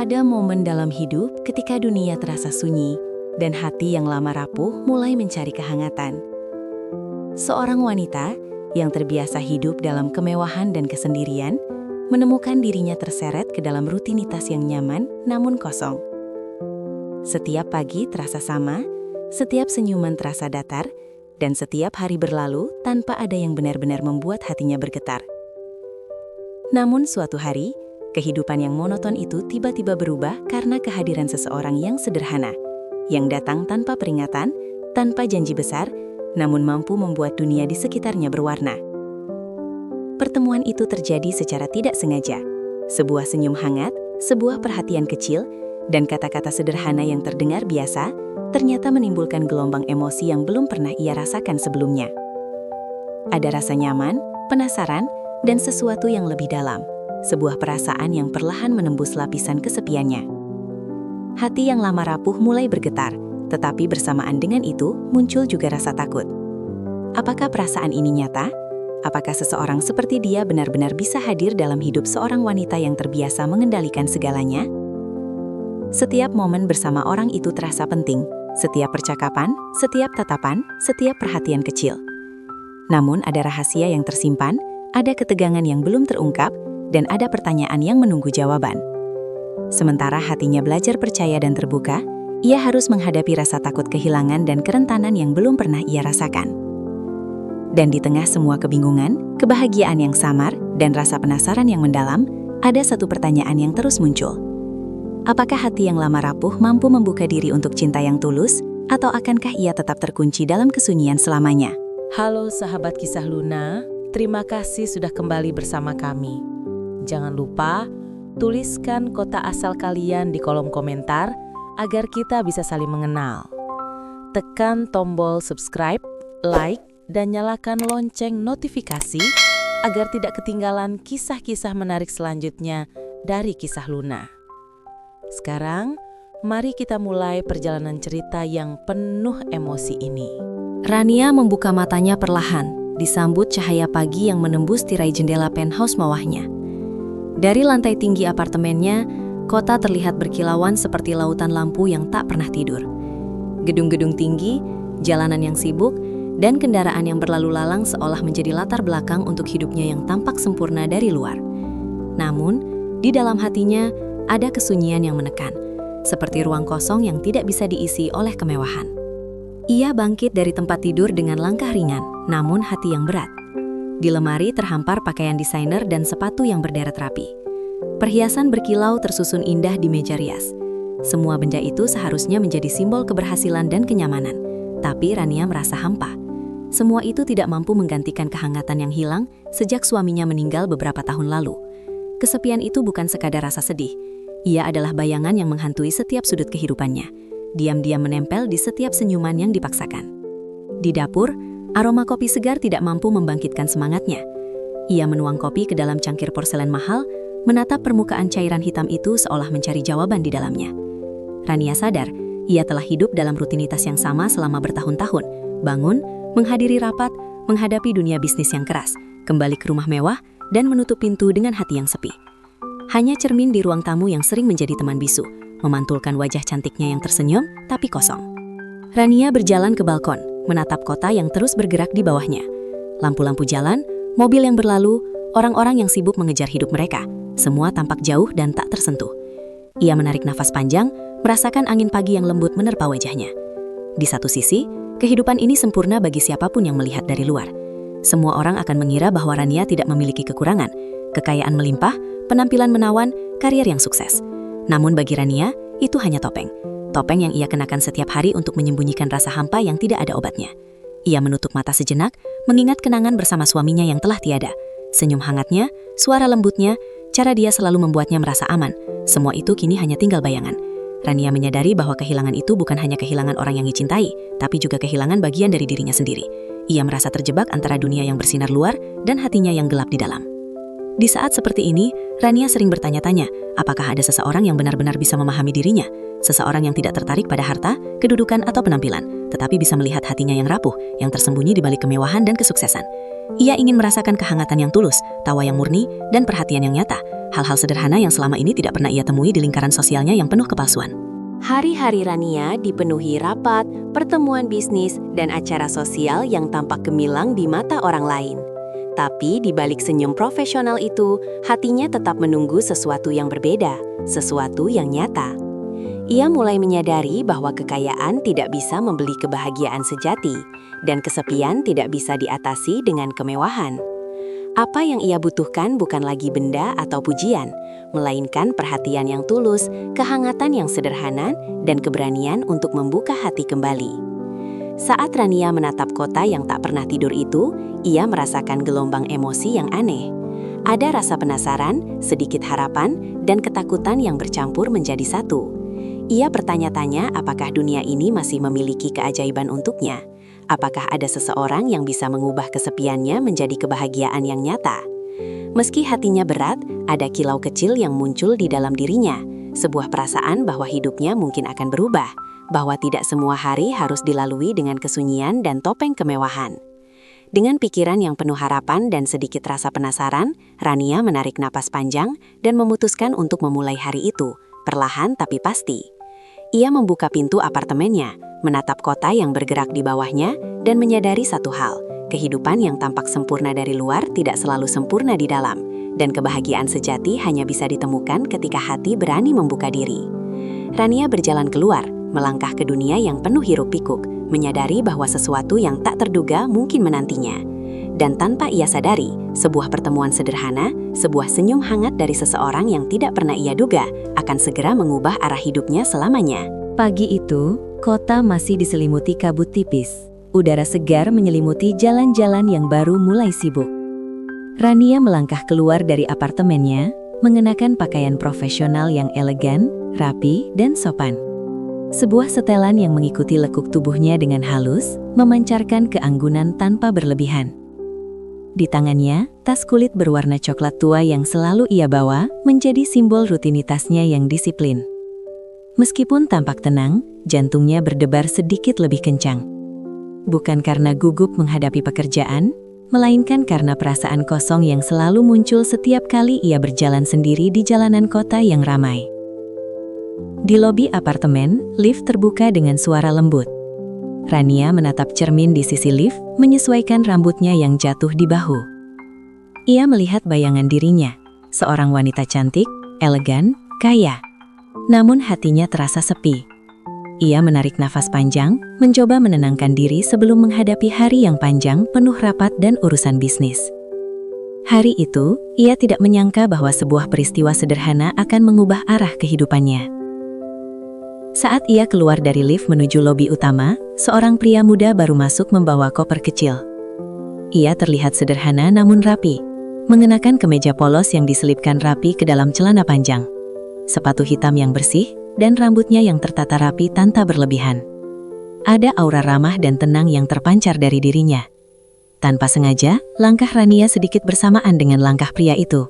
Ada momen dalam hidup ketika dunia terasa sunyi dan hati yang lama rapuh mulai mencari kehangatan. Seorang wanita yang terbiasa hidup dalam kemewahan dan kesendirian menemukan dirinya terseret ke dalam rutinitas yang nyaman namun kosong. Setiap pagi terasa sama, setiap senyuman terasa datar, dan setiap hari berlalu tanpa ada yang benar-benar membuat hatinya bergetar. Namun suatu hari, kehidupan yang monoton itu tiba-tiba berubah karena kehadiran seseorang yang sederhana, yang datang tanpa peringatan, tanpa janji besar, namun mampu membuat dunia di sekitarnya berwarna. Pertemuan itu terjadi secara tidak sengaja. Sebuah senyum hangat, sebuah perhatian kecil, dan kata-kata sederhana yang terdengar biasa, ternyata menimbulkan gelombang emosi yang belum pernah ia rasakan sebelumnya. Ada rasa nyaman, penasaran, dan sesuatu yang lebih dalam. Sebuah perasaan yang perlahan menembus lapisan kesepiannya. Hati yang lama rapuh mulai bergetar, tetapi bersamaan dengan itu muncul juga rasa takut. Apakah perasaan ini nyata? Apakah seseorang seperti dia benar-benar bisa hadir dalam hidup seorang wanita yang terbiasa mengendalikan segalanya? Setiap momen bersama orang itu terasa penting, setiap percakapan, setiap tatapan, setiap perhatian kecil. Namun ada rahasia yang tersimpan, ada ketegangan yang belum terungkap, dan ada pertanyaan yang menunggu jawaban. Sementara hatinya belajar percaya dan terbuka, ia harus menghadapi rasa takut kehilangan dan kerentanan yang belum pernah ia rasakan. Dan di tengah semua kebingungan, kebahagiaan yang samar, dan rasa penasaran yang mendalam, ada satu pertanyaan yang terus muncul. Apakah hati yang lama rapuh mampu membuka diri untuk cinta yang tulus, atau akankah ia tetap terkunci dalam kesunyian selamanya? Halo sahabat Kisah Luna, terima kasih sudah kembali bersama kami. Jangan lupa, tuliskan kota asal kalian di kolom komentar agar kita bisa saling mengenal. Tekan tombol subscribe, like, dan nyalakan lonceng notifikasi agar tidak ketinggalan kisah-kisah menarik selanjutnya dari Kisah Luna. Sekarang, mari kita mulai perjalanan cerita yang penuh emosi ini. Rania membuka matanya perlahan, disambut cahaya pagi yang menembus tirai jendela penthouse bawahnya. Dari lantai tinggi apartemennya, kota terlihat berkilauan seperti lautan lampu yang tak pernah tidur. Gedung-gedung tinggi, jalanan yang sibuk, dan kendaraan yang berlalu lalang seolah menjadi latar belakang untuk hidupnya yang tampak sempurna dari luar. Namun, di dalam hatinya ada kesunyian yang menekan, seperti ruang kosong yang tidak bisa diisi oleh kemewahan. Ia bangkit dari tempat tidur dengan langkah ringan, namun hati yang berat. Di lemari terhampar pakaian desainer dan sepatu yang berderet rapi. Perhiasan berkilau tersusun indah di meja rias. Semua benda itu seharusnya menjadi simbol keberhasilan dan kenyamanan, tapi Rania merasa hampa. Semua itu tidak mampu menggantikan kehangatan yang hilang sejak suaminya meninggal beberapa tahun lalu. Kesepian itu bukan sekadar rasa sedih. Ia adalah bayangan yang menghantui setiap sudut kehidupannya. Diam-diam menempel di setiap senyuman yang dipaksakan. Di dapur, aroma kopi segar tidak mampu membangkitkan semangatnya. Ia menuang kopi ke dalam cangkir porselen mahal, menatap permukaan cairan hitam itu seolah mencari jawaban di dalamnya. Rania sadar, ia telah hidup dalam rutinitas yang sama selama bertahun-tahun. Bangun, menghadiri rapat, menghadapi dunia bisnis yang keras, kembali ke rumah mewah, dan menutup pintu dengan hati yang sepi. Hanya cermin di ruang tamu yang sering menjadi teman bisu, memantulkan wajah cantiknya yang tersenyum, tapi kosong. Rania berjalan ke balkon, menatap kota yang terus bergerak di bawahnya. Lampu-lampu jalan, mobil yang berlalu, orang-orang yang sibuk mengejar hidup mereka. Semua tampak jauh dan tak tersentuh. Ia menarik nafas panjang, merasakan angin pagi yang lembut menerpa wajahnya. Di satu sisi, kehidupan ini sempurna bagi siapapun yang melihat dari luar. Semua orang akan mengira bahwa Rania tidak memiliki kekurangan, kekayaan melimpah, penampilan menawan, karier yang sukses. Namun bagi Rania, itu hanya topeng. Topeng yang ia kenakan setiap hari untuk menyembunyikan rasa hampa yang tidak ada obatnya. Ia menutup mata sejenak, mengingat kenangan bersama suaminya yang telah tiada. Senyum hangatnya, suara lembutnya, cara dia selalu membuatnya merasa aman. Semua itu kini hanya tinggal bayangan. Rania menyadari bahwa kehilangan itu bukan hanya kehilangan orang yang dicintai, tapi juga kehilangan bagian dari dirinya sendiri. Ia merasa terjebak antara dunia yang bersinar luar dan hatinya yang gelap di dalam. Di saat seperti ini, Rania sering bertanya-tanya, apakah ada seseorang yang benar-benar bisa memahami dirinya? Seseorang yang tidak tertarik pada harta, kedudukan, atau penampilan, tetapi bisa melihat hatinya yang rapuh, yang tersembunyi di balik kemewahan dan kesuksesan. Ia ingin merasakan kehangatan yang tulus, tawa yang murni, dan perhatian yang nyata. hal-hal sederhana yang selama ini tidak pernah ia temui di lingkaran sosialnya yang penuh kepalsuan. Hari-hari Rania dipenuhi rapat, pertemuan bisnis, dan acara sosial yang tampak gemilang di mata orang lain. Tapi di balik senyum profesional itu, hatinya tetap menunggu sesuatu yang berbeda, sesuatu yang nyata. Ia mulai menyadari bahwa kekayaan tidak bisa membeli kebahagiaan sejati, dan kesepian tidak bisa diatasi dengan kemewahan. Apa yang ia butuhkan bukan lagi benda atau pujian, melainkan perhatian yang tulus, kehangatan yang sederhana, dan keberanian untuk membuka hati kembali. Saat Rania menatap kota yang tak pernah tidur itu, ia merasakan gelombang emosi yang aneh. Ada rasa penasaran, sedikit harapan, dan ketakutan yang bercampur menjadi satu. Ia bertanya-tanya apakah dunia ini masih memiliki keajaiban untuknya. Apakah ada seseorang yang bisa mengubah kesepiannya menjadi kebahagiaan yang nyata? Meski hatinya berat, ada kilau kecil yang muncul di dalam dirinya, sebuah perasaan bahwa hidupnya mungkin akan berubah, bahwa tidak semua hari harus dilalui dengan kesunyian dan topeng kemewahan. Dengan pikiran yang penuh harapan dan sedikit rasa penasaran, Rania menarik napas panjang dan memutuskan untuk memulai hari itu, perlahan tapi pasti. Ia membuka pintu apartemennya, menatap kota yang bergerak di bawahnya, dan menyadari satu hal, kehidupan yang tampak sempurna dari luar tidak selalu sempurna di dalam, dan kebahagiaan sejati hanya bisa ditemukan ketika hati berani membuka diri. Rania berjalan keluar, melangkah ke dunia yang penuh hiruk-pikuk, menyadari bahwa sesuatu yang tak terduga mungkin menantinya. Dan tanpa ia sadari, sebuah pertemuan sederhana, sebuah senyum hangat dari seseorang yang tidak pernah ia duga, akan segera mengubah arah hidupnya selamanya. Pagi itu, kota masih diselimuti kabut tipis. Udara segar menyelimuti jalan-jalan yang baru mulai sibuk. Rania melangkah keluar dari apartemennya, mengenakan pakaian profesional yang elegan, rapi, dan sopan. Sebuah setelan yang mengikuti lekuk tubuhnya dengan halus, memancarkan keanggunan tanpa berlebihan. Di tangannya, tas kulit berwarna coklat tua yang selalu ia bawa menjadi simbol rutinitasnya yang disiplin. Meskipun tampak tenang, jantungnya berdebar sedikit lebih kencang. Bukan karena gugup menghadapi pekerjaan, melainkan karena perasaan kosong yang selalu muncul setiap kali ia berjalan sendiri di jalanan kota yang ramai. Di lobi apartemen, lift terbuka dengan suara lembut. Rania menatap cermin di sisi lift, menyesuaikan rambutnya yang jatuh di bahu. Ia melihat bayangan dirinya, seorang wanita cantik, elegan, kaya. Namun hatinya terasa sepi. Ia menarik nafas panjang, mencoba menenangkan diri sebelum menghadapi hari yang panjang, penuh rapat dan urusan bisnis. Hari itu, ia tidak menyangka bahwa sebuah peristiwa sederhana akan mengubah arah kehidupannya. Saat ia keluar dari lift menuju lobi utama, seorang pria muda baru masuk membawa koper kecil. Ia terlihat sederhana namun rapi, mengenakan kemeja polos yang diselipkan rapi ke dalam celana panjang, sepatu hitam yang bersih, dan rambutnya yang tertata rapi tanpa berlebihan. Ada aura ramah dan tenang yang terpancar dari dirinya. Tanpa sengaja, langkah Rania sedikit bersamaan dengan langkah pria itu.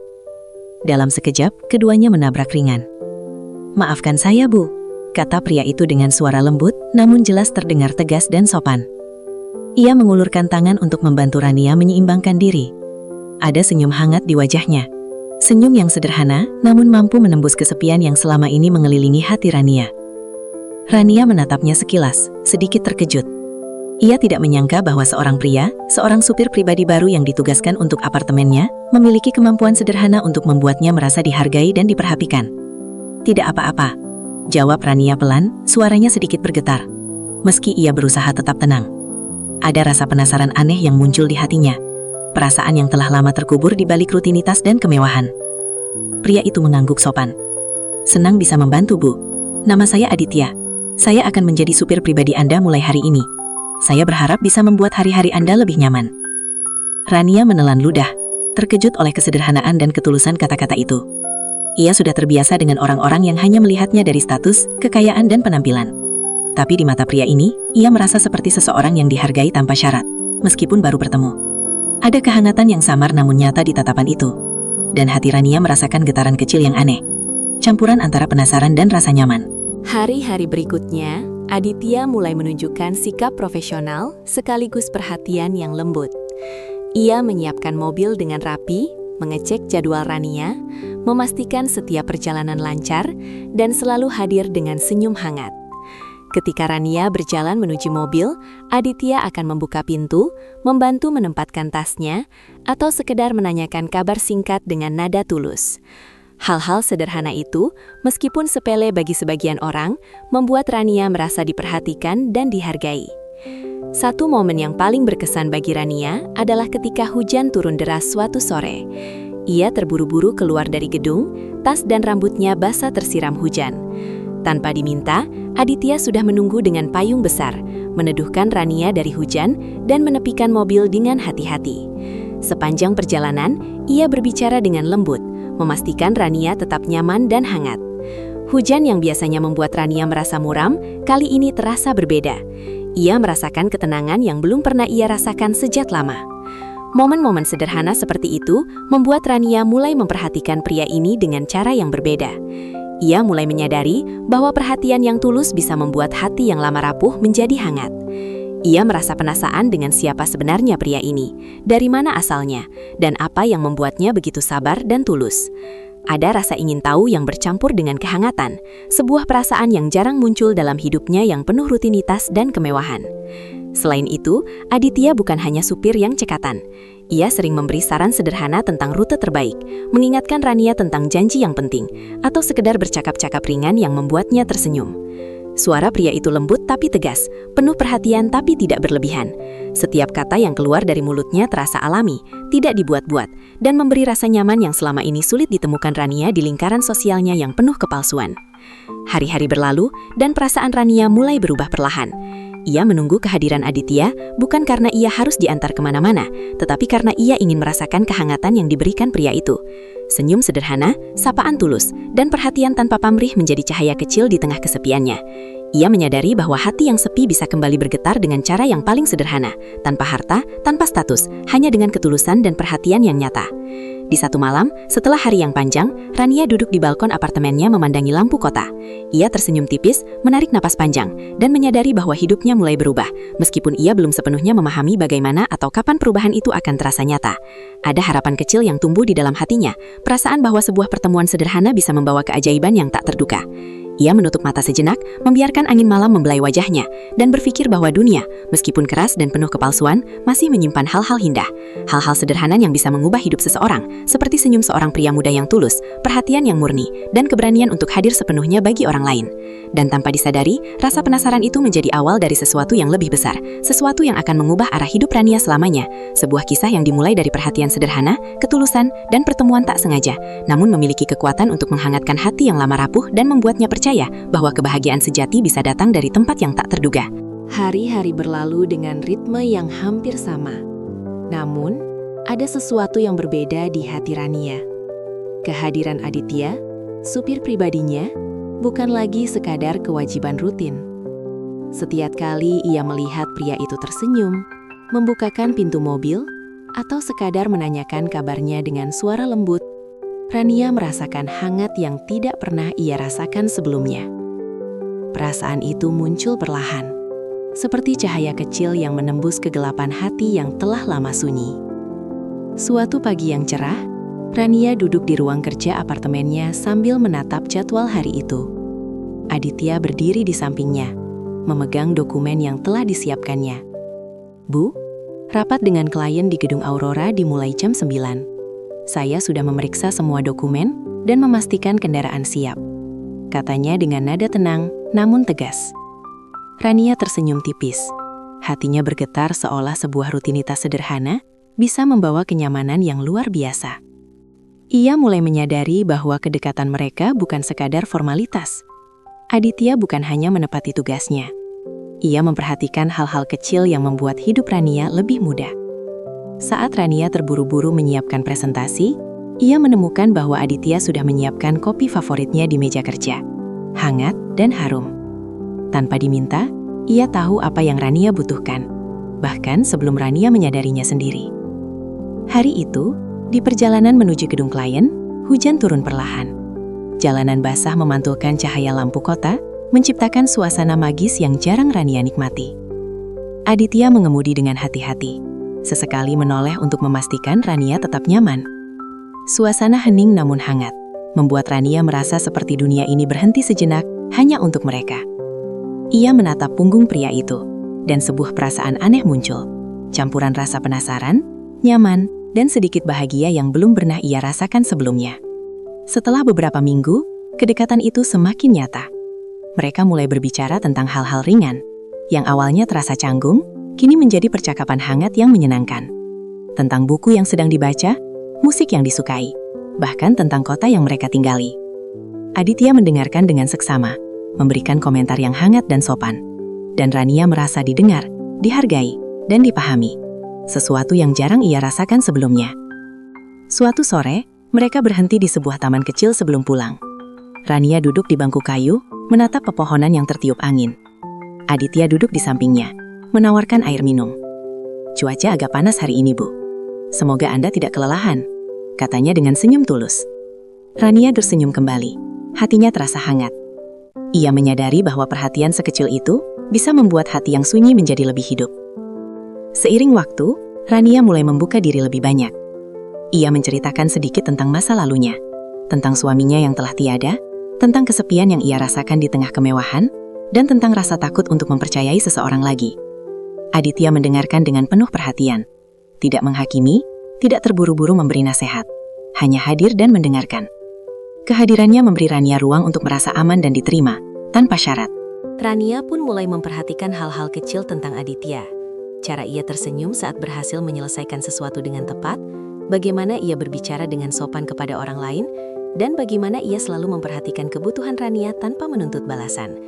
Dalam sekejap, keduanya menabrak ringan. "Maafkan saya, Bu," kata pria itu dengan suara lembut, namun jelas terdengar tegas dan sopan. Ia mengulurkan tangan untuk membantu Rania menyeimbangkan diri. Ada senyum hangat di wajahnya. Senyum yang sederhana, namun mampu menembus kesepian yang selama ini mengelilingi hati Rania. Rania menatapnya sekilas, sedikit terkejut. Ia tidak menyangka bahwa seorang pria, seorang supir pribadi baru yang ditugaskan untuk apartemennya, memiliki kemampuan sederhana untuk membuatnya merasa dihargai dan diperhatikan. "Tidak apa-apa," jawab Rania pelan, suaranya sedikit bergetar. Meski ia berusaha tetap tenang. Ada rasa penasaran aneh yang muncul di hatinya. Perasaan yang telah lama terkubur di balik rutinitas dan kemewahan. Pria itu mengangguk sopan. "Senang bisa membantu, Bu. Nama saya Aditya. Saya akan menjadi supir pribadi Anda mulai hari ini. Saya berharap bisa membuat hari-hari Anda lebih nyaman." Rania menelan ludah, terkejut oleh kesederhanaan dan ketulusan kata-kata itu. Ia sudah terbiasa dengan orang-orang yang hanya melihatnya dari status, kekayaan, dan penampilan. Tapi di mata pria ini, ia merasa seperti seseorang yang dihargai tanpa syarat, meskipun baru bertemu. Ada kehangatan yang samar namun nyata di tatapan itu. Dan hati Rania merasakan getaran kecil yang aneh, campuran antara penasaran dan rasa nyaman. Hari-hari berikutnya, Aditya mulai menunjukkan sikap profesional sekaligus perhatian yang lembut. Ia menyiapkan mobil dengan rapi, mengecek jadwal Rania, memastikan setiap perjalanan lancar, dan selalu hadir dengan senyum hangat. Ketika Rania berjalan menuju mobil, Aditya akan membuka pintu, membantu menempatkan tasnya, atau sekedar menanyakan kabar singkat dengan nada tulus. Hal-hal sederhana itu, meskipun sepele bagi sebagian orang, membuat Rania merasa diperhatikan dan dihargai. Satu momen yang paling berkesan bagi Rania adalah ketika hujan turun deras suatu sore. Ia terburu-buru keluar dari gedung, tas dan rambutnya basah tersiram hujan. Tanpa diminta, Aditya sudah menunggu dengan payung besar, meneduhkan Rania dari hujan dan menepikan mobil dengan hati-hati. Sepanjang perjalanan, ia berbicara dengan lembut, memastikan Rania tetap nyaman dan hangat. Hujan yang biasanya membuat Rania merasa muram, kali ini terasa berbeda. Ia merasakan ketenangan yang belum pernah ia rasakan sejak lama. Momen-momen sederhana seperti itu membuat Rania mulai memperhatikan pria ini dengan cara yang berbeda. Ia mulai menyadari bahwa perhatian yang tulus bisa membuat hati yang lama rapuh menjadi hangat. Ia merasa penasaran dengan siapa sebenarnya pria ini, dari mana asalnya, dan apa yang membuatnya begitu sabar dan tulus. Ada rasa ingin tahu yang bercampur dengan kehangatan, sebuah perasaan yang jarang muncul dalam hidupnya yang penuh rutinitas dan kemewahan. Selain itu, Aditya bukan hanya supir yang cekatan. Ia sering memberi saran sederhana tentang rute terbaik, mengingatkan Rania tentang janji yang penting, atau sekedar bercakap-cakap ringan yang membuatnya tersenyum. Suara pria itu lembut tapi tegas, penuh perhatian tapi tidak berlebihan. Setiap kata yang keluar dari mulutnya terasa alami, tidak dibuat-buat, dan memberi rasa nyaman yang selama ini sulit ditemukan Rania di lingkaran sosialnya yang penuh kepalsuan. Hari-hari berlalu, dan perasaan Rania mulai berubah perlahan. Ia menunggu kehadiran Aditya bukan karena ia harus diantar kemana-mana, tetapi karena ia ingin merasakan kehangatan yang diberikan pria itu. Senyum sederhana, sapaan tulus, dan perhatian tanpa pamrih menjadi cahaya kecil di tengah kesepiannya. Ia menyadari bahwa hati yang sepi bisa kembali bergetar dengan cara yang paling sederhana, tanpa harta, tanpa status, hanya dengan ketulusan dan perhatian yang nyata. Di satu malam, setelah hari yang panjang, Rania duduk di balkon apartemennya memandangi lampu kota. Ia tersenyum tipis, menarik napas panjang, dan menyadari bahwa hidupnya mulai berubah, meskipun ia belum sepenuhnya memahami bagaimana atau kapan perubahan itu akan terasa nyata. Ada harapan kecil yang tumbuh di dalam hatinya, perasaan bahwa sebuah pertemuan sederhana bisa membawa keajaiban yang tak terduga. Ia menutup mata sejenak, membiarkan angin malam membelai wajahnya, dan berpikir bahwa dunia, meskipun keras dan penuh kepalsuan, masih menyimpan hal-hal indah. Hal-hal sederhana yang bisa mengubah hidup seseorang, seperti senyum seorang pria muda yang tulus, perhatian yang murni, dan keberanian untuk hadir sepenuhnya bagi orang lain. Dan tanpa disadari, rasa penasaran itu menjadi awal dari sesuatu yang lebih besar, sesuatu yang akan mengubah arah hidup Rania selamanya. Sebuah kisah yang dimulai dari perhatian sederhana, ketulusan, dan pertemuan tak sengaja, namun memiliki kekuatan untuk menghangatkan hati yang lama rapuh dan membuatnya percaya bahwa kebahagiaan sejati bisa datang dari tempat yang tak terduga. Hari-hari berlalu dengan ritme yang hampir sama. Namun, ada sesuatu yang berbeda di hati Rania. Kehadiran Aditya, supir pribadinya, bukan lagi sekadar kewajiban rutin. Setiap kali ia melihat pria itu tersenyum, membukakan pintu mobil, atau sekadar menanyakan kabarnya dengan suara lembut, Rania merasakan hangat yang tidak pernah ia rasakan sebelumnya. Perasaan itu muncul perlahan, seperti cahaya kecil yang menembus kegelapan hati yang telah lama sunyi. Suatu pagi yang cerah, Rania duduk di ruang kerja apartemennya sambil menatap jadwal hari itu. Aditya berdiri di sampingnya, memegang dokumen yang telah disiapkannya. "Bu, rapat dengan klien di gedung Aurora dimulai jam 9. Saya sudah memeriksa semua dokumen dan memastikan kendaraan siap," katanya dengan nada tenang namun tegas. Rania tersenyum tipis. Hatinya bergetar seolah sebuah rutinitas sederhana bisa membawa kenyamanan yang luar biasa. Ia mulai menyadari bahwa kedekatan mereka bukan sekadar formalitas. Aditya bukan hanya menepati tugasnya. Ia memperhatikan hal-hal kecil yang membuat hidup Rania lebih mudah. Saat Rania terburu-buru menyiapkan presentasi, ia menemukan bahwa Aditya sudah menyiapkan kopi favoritnya di meja kerja. Hangat dan harum. Tanpa diminta, ia tahu apa yang Rania butuhkan, bahkan sebelum Rania menyadarinya sendiri. Hari itu, di perjalanan menuju gedung klien, hujan turun perlahan. Jalanan basah memantulkan cahaya lampu kota, menciptakan suasana magis yang jarang Rania nikmati. Aditya mengemudi dengan hati-hati, sesekali menoleh untuk memastikan Rania tetap nyaman. Suasana hening namun hangat, membuat Rania merasa seperti dunia ini berhenti sejenak hanya untuk mereka. Ia menatap punggung pria itu, dan sebuah perasaan aneh muncul. Campuran rasa penasaran, nyaman, dan sedikit bahagia yang belum pernah ia rasakan sebelumnya. Setelah beberapa minggu, kedekatan itu semakin nyata. Mereka mulai berbicara tentang hal-hal ringan, yang awalnya terasa canggung, kini menjadi percakapan hangat yang menyenangkan. Tentang buku yang sedang dibaca, musik yang disukai, bahkan tentang kota yang mereka tinggali. Aditya mendengarkan dengan seksama, memberikan komentar yang hangat dan sopan. Dan Rania merasa didengar, dihargai, dan dipahami. Sesuatu yang jarang ia rasakan sebelumnya. Suatu sore, mereka berhenti di sebuah taman kecil sebelum pulang. Rania duduk di bangku kayu, menatap pepohonan yang tertiup angin. Aditya duduk di sampingnya, menawarkan air minum. "Cuaca agak panas hari ini, Bu. Semoga Anda tidak kelelahan," katanya dengan senyum tulus. Rania tersenyum kembali, hatinya terasa hangat. Ia menyadari bahwa perhatian sekecil itu bisa membuat hati yang sunyi menjadi lebih hidup. Seiring waktu, Rania mulai membuka diri lebih banyak. Ia menceritakan sedikit tentang masa lalunya, tentang suaminya yang telah tiada, tentang kesepian yang ia rasakan di tengah kemewahan, dan tentang rasa takut untuk mempercayai seseorang lagi. Aditya mendengarkan dengan penuh perhatian, tidak menghakimi, tidak terburu-buru memberi nasihat, hanya hadir dan mendengarkan. Kehadirannya memberi Rania ruang untuk merasa aman dan diterima, tanpa syarat. Rania pun mulai memperhatikan hal-hal kecil tentang Aditya. Cara ia tersenyum saat berhasil menyelesaikan sesuatu dengan tepat, bagaimana ia berbicara dengan sopan kepada orang lain, dan bagaimana ia selalu memperhatikan kebutuhan Rania tanpa menuntut balasan.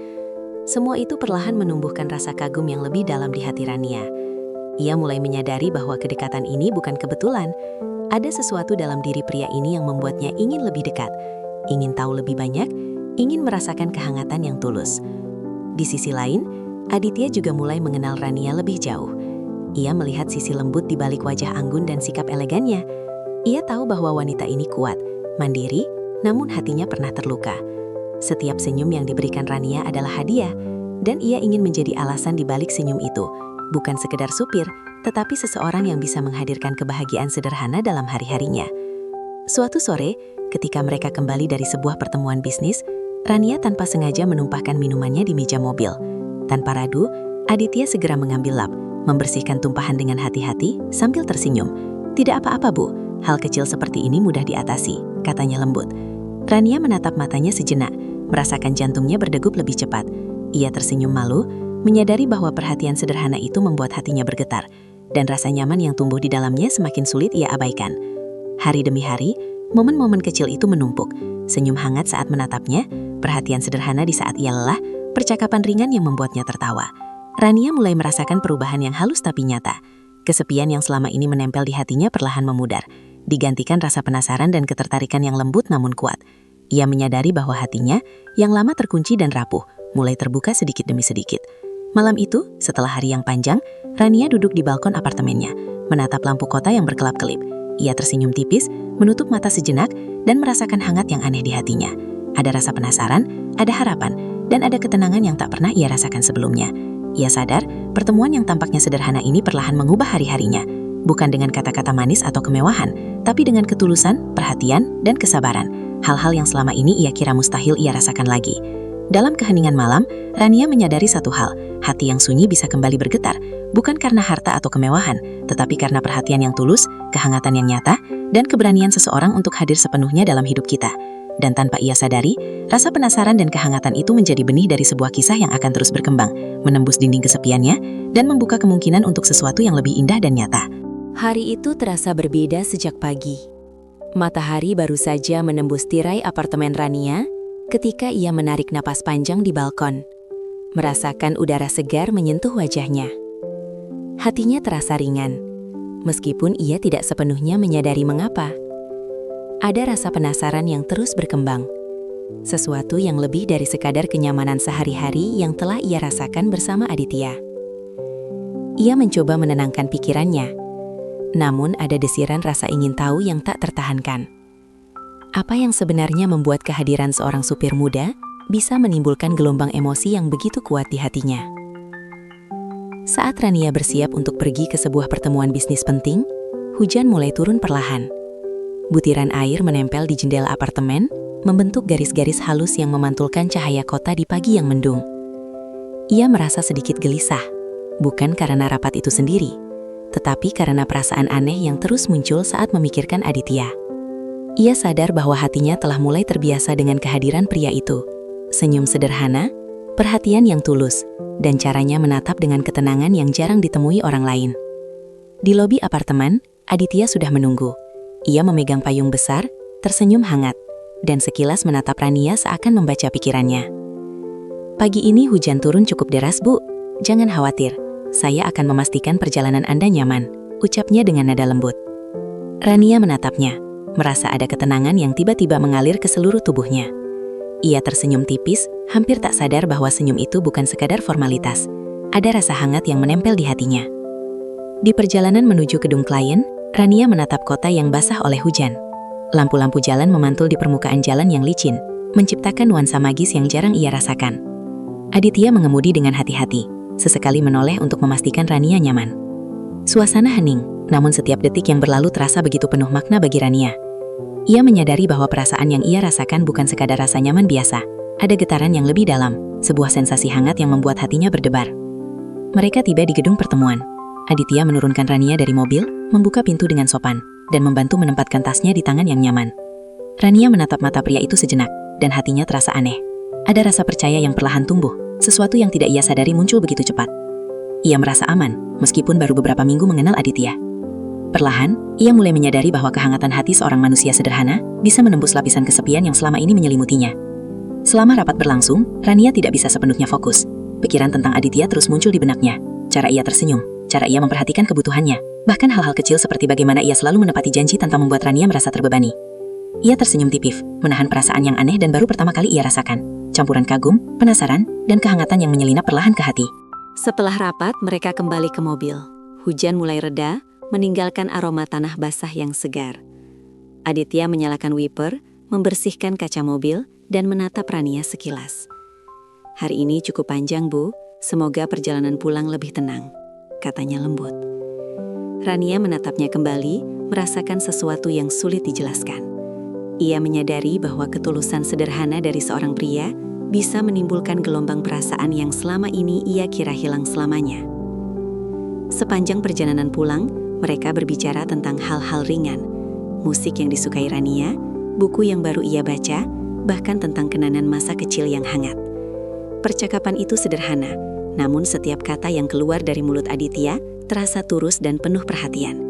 Semua itu perlahan menumbuhkan rasa kagum yang lebih dalam di hati Rania. Ia mulai menyadari bahwa kedekatan ini bukan kebetulan. Ada sesuatu dalam diri pria ini yang membuatnya ingin lebih dekat, ingin tahu lebih banyak, ingin merasakan kehangatan yang tulus. Di sisi lain, Aditya juga mulai mengenal Rania lebih jauh. Ia melihat sisi lembut di balik wajah anggun dan sikap elegannya. Ia tahu bahwa wanita ini kuat, mandiri, namun hatinya pernah terluka. Setiap senyum yang diberikan Rania adalah hadiah, dan ia ingin menjadi alasan di balik senyum itu. Bukan sekedar supir, tetapi seseorang yang bisa menghadirkan kebahagiaan sederhana dalam hari-harinya. Suatu sore, ketika mereka kembali dari sebuah pertemuan bisnis, Rania tanpa sengaja menumpahkan minumannya di meja mobil. Tanpa ragu, Aditya segera mengambil lap, membersihkan tumpahan dengan hati-hati sambil tersenyum. "Tidak apa-apa, Bu. Hal kecil seperti ini mudah diatasi," katanya lembut. Rania menatap matanya sejenak, merasakan jantungnya berdegup lebih cepat. Ia tersenyum malu, menyadari bahwa perhatian sederhana itu membuat hatinya bergetar, dan rasa nyaman yang tumbuh di dalamnya semakin sulit ia abaikan. Hari demi hari, momen-momen kecil itu menumpuk. Senyum hangat saat menatapnya, perhatian sederhana di saat ia lelah, percakapan ringan yang membuatnya tertawa. Rania mulai merasakan perubahan yang halus tapi nyata. Kesepian yang selama ini menempel di hatinya perlahan memudar, digantikan rasa penasaran dan ketertarikan yang lembut namun kuat. Ia menyadari bahwa hatinya, yang lama terkunci dan rapuh, mulai terbuka sedikit demi sedikit. Malam itu, setelah hari yang panjang, Rania duduk di balkon apartemennya, menatap lampu kota yang berkelap-kelip. Ia tersenyum tipis, menutup mata sejenak, dan merasakan hangat yang aneh di hatinya. Ada rasa penasaran, ada harapan, dan ada ketenangan yang tak pernah ia rasakan sebelumnya. Ia sadar, pertemuan yang tampaknya sederhana ini perlahan mengubah hari-harinya. Bukan dengan kata-kata manis atau kemewahan, tapi dengan ketulusan, perhatian, dan kesabaran. Hal-hal yang selama ini ia kira mustahil ia rasakan lagi. Dalam keheningan malam, Rania menyadari satu hal, hati yang sunyi bisa kembali bergetar, bukan karena harta atau kemewahan, tetapi karena perhatian yang tulus, kehangatan yang nyata, dan keberanian seseorang untuk hadir sepenuhnya dalam hidup kita. Dan tanpa ia sadari, rasa penasaran dan kehangatan itu menjadi benih dari sebuah kisah yang akan terus berkembang, menembus dinding kesepiannya, dan membuka kemungkinan untuk sesuatu yang lebih indah dan nyata. Hari itu terasa berbeda sejak pagi. Matahari baru saja menembus tirai apartemen Rania ketika ia menarik napas panjang di balkon, merasakan udara segar menyentuh wajahnya. Hatinya terasa ringan, meskipun ia tidak sepenuhnya menyadari mengapa. Ada rasa penasaran yang terus berkembang, sesuatu yang lebih dari sekadar kenyamanan sehari-hari yang telah ia rasakan bersama Aditya. Ia mencoba menenangkan pikirannya, namun ada desiran rasa ingin tahu yang tak tertahankan. Apa yang sebenarnya membuat kehadiran seorang supir muda bisa menimbulkan gelombang emosi yang begitu kuat di hatinya? Saat Rania bersiap untuk pergi ke sebuah pertemuan bisnis penting, hujan mulai turun perlahan. Butiran air menempel di jendela apartemen, membentuk garis-garis halus yang memantulkan cahaya kota di pagi yang mendung. Ia merasa sedikit gelisah, bukan karena rapat itu sendiri, tetapi karena perasaan aneh yang terus muncul saat memikirkan Aditya. Ia sadar bahwa hatinya telah mulai terbiasa dengan kehadiran pria itu. Senyum sederhana, perhatian yang tulus, dan caranya menatap dengan ketenangan yang jarang ditemui orang lain. Di lobi apartemen, Aditya sudah menunggu. Ia memegang payung besar, tersenyum hangat, dan sekilas menatap Rania seakan membaca pikirannya. "Pagi ini hujan turun cukup deras, Bu. Jangan khawatir, saya akan memastikan perjalanan Anda nyaman," ucapnya dengan nada lembut. Rania menatapnya, merasa ada ketenangan yang tiba-tiba mengalir ke seluruh tubuhnya. Ia tersenyum tipis, hampir tak sadar bahwa senyum itu bukan sekadar formalitas. Ada rasa hangat yang menempel di hatinya. Di perjalanan menuju gedung klien, Rania menatap kota yang basah oleh hujan. Lampu-lampu jalan memantul di permukaan jalan yang licin, menciptakan nuansa magis yang jarang ia rasakan. Aditya mengemudi dengan hati-hati, sesekali menoleh untuk memastikan Rania nyaman. Suasana hening, namun setiap detik yang berlalu terasa begitu penuh makna bagi Rania. Ia menyadari bahwa perasaan yang ia rasakan bukan sekadar rasa nyaman biasa. Ada getaran yang lebih dalam, sebuah sensasi hangat yang membuat hatinya berdebar. Mereka tiba di gedung pertemuan. Aditya menurunkan Rania dari mobil, membuka pintu dengan sopan, dan membantu menempatkan tasnya di tangan yang nyaman. Rania menatap mata pria itu sejenak, dan hatinya terasa aneh. Ada rasa percaya yang perlahan tumbuh, sesuatu yang tidak ia sadari muncul begitu cepat. Ia merasa aman, meskipun baru beberapa minggu mengenal Aditya. Perlahan, ia mulai menyadari bahwa kehangatan hati seorang manusia sederhana bisa menembus lapisan kesepian yang selama ini menyelimutinya. Selama rapat berlangsung, Rania tidak bisa sepenuhnya fokus. Pikiran tentang Aditya terus muncul di benaknya. Cara ia tersenyum, cara ia memperhatikan kebutuhannya, bahkan hal-hal kecil seperti bagaimana ia selalu menepati janji tanpa membuat Rania merasa terbebani. Ia tersenyum tipis, menahan perasaan yang aneh dan baru pertama kali ia rasakan. Campuran kagum, penasaran, dan kehangatan yang menyelinap perlahan ke hati. Setelah rapat, mereka kembali ke mobil. Hujan mulai reda, meninggalkan aroma tanah basah yang segar. Aditya menyalakan wiper, membersihkan kaca mobil, dan menatap Rania sekilas. "Hari ini cukup panjang, Bu. Semoga perjalanan pulang lebih tenang," katanya lembut. Rania menatapnya kembali, merasakan sesuatu yang sulit dijelaskan. Ia menyadari bahwa ketulusan sederhana dari seorang pria bisa menimbulkan gelombang perasaan yang selama ini ia kira hilang selamanya. Sepanjang perjalanan pulang, mereka berbicara tentang hal-hal ringan, musik yang disukai Rania, buku yang baru ia baca, bahkan tentang kenangan masa kecil yang hangat. Percakapan itu sederhana, namun setiap kata yang keluar dari mulut Aditya terasa tulus dan penuh perhatian.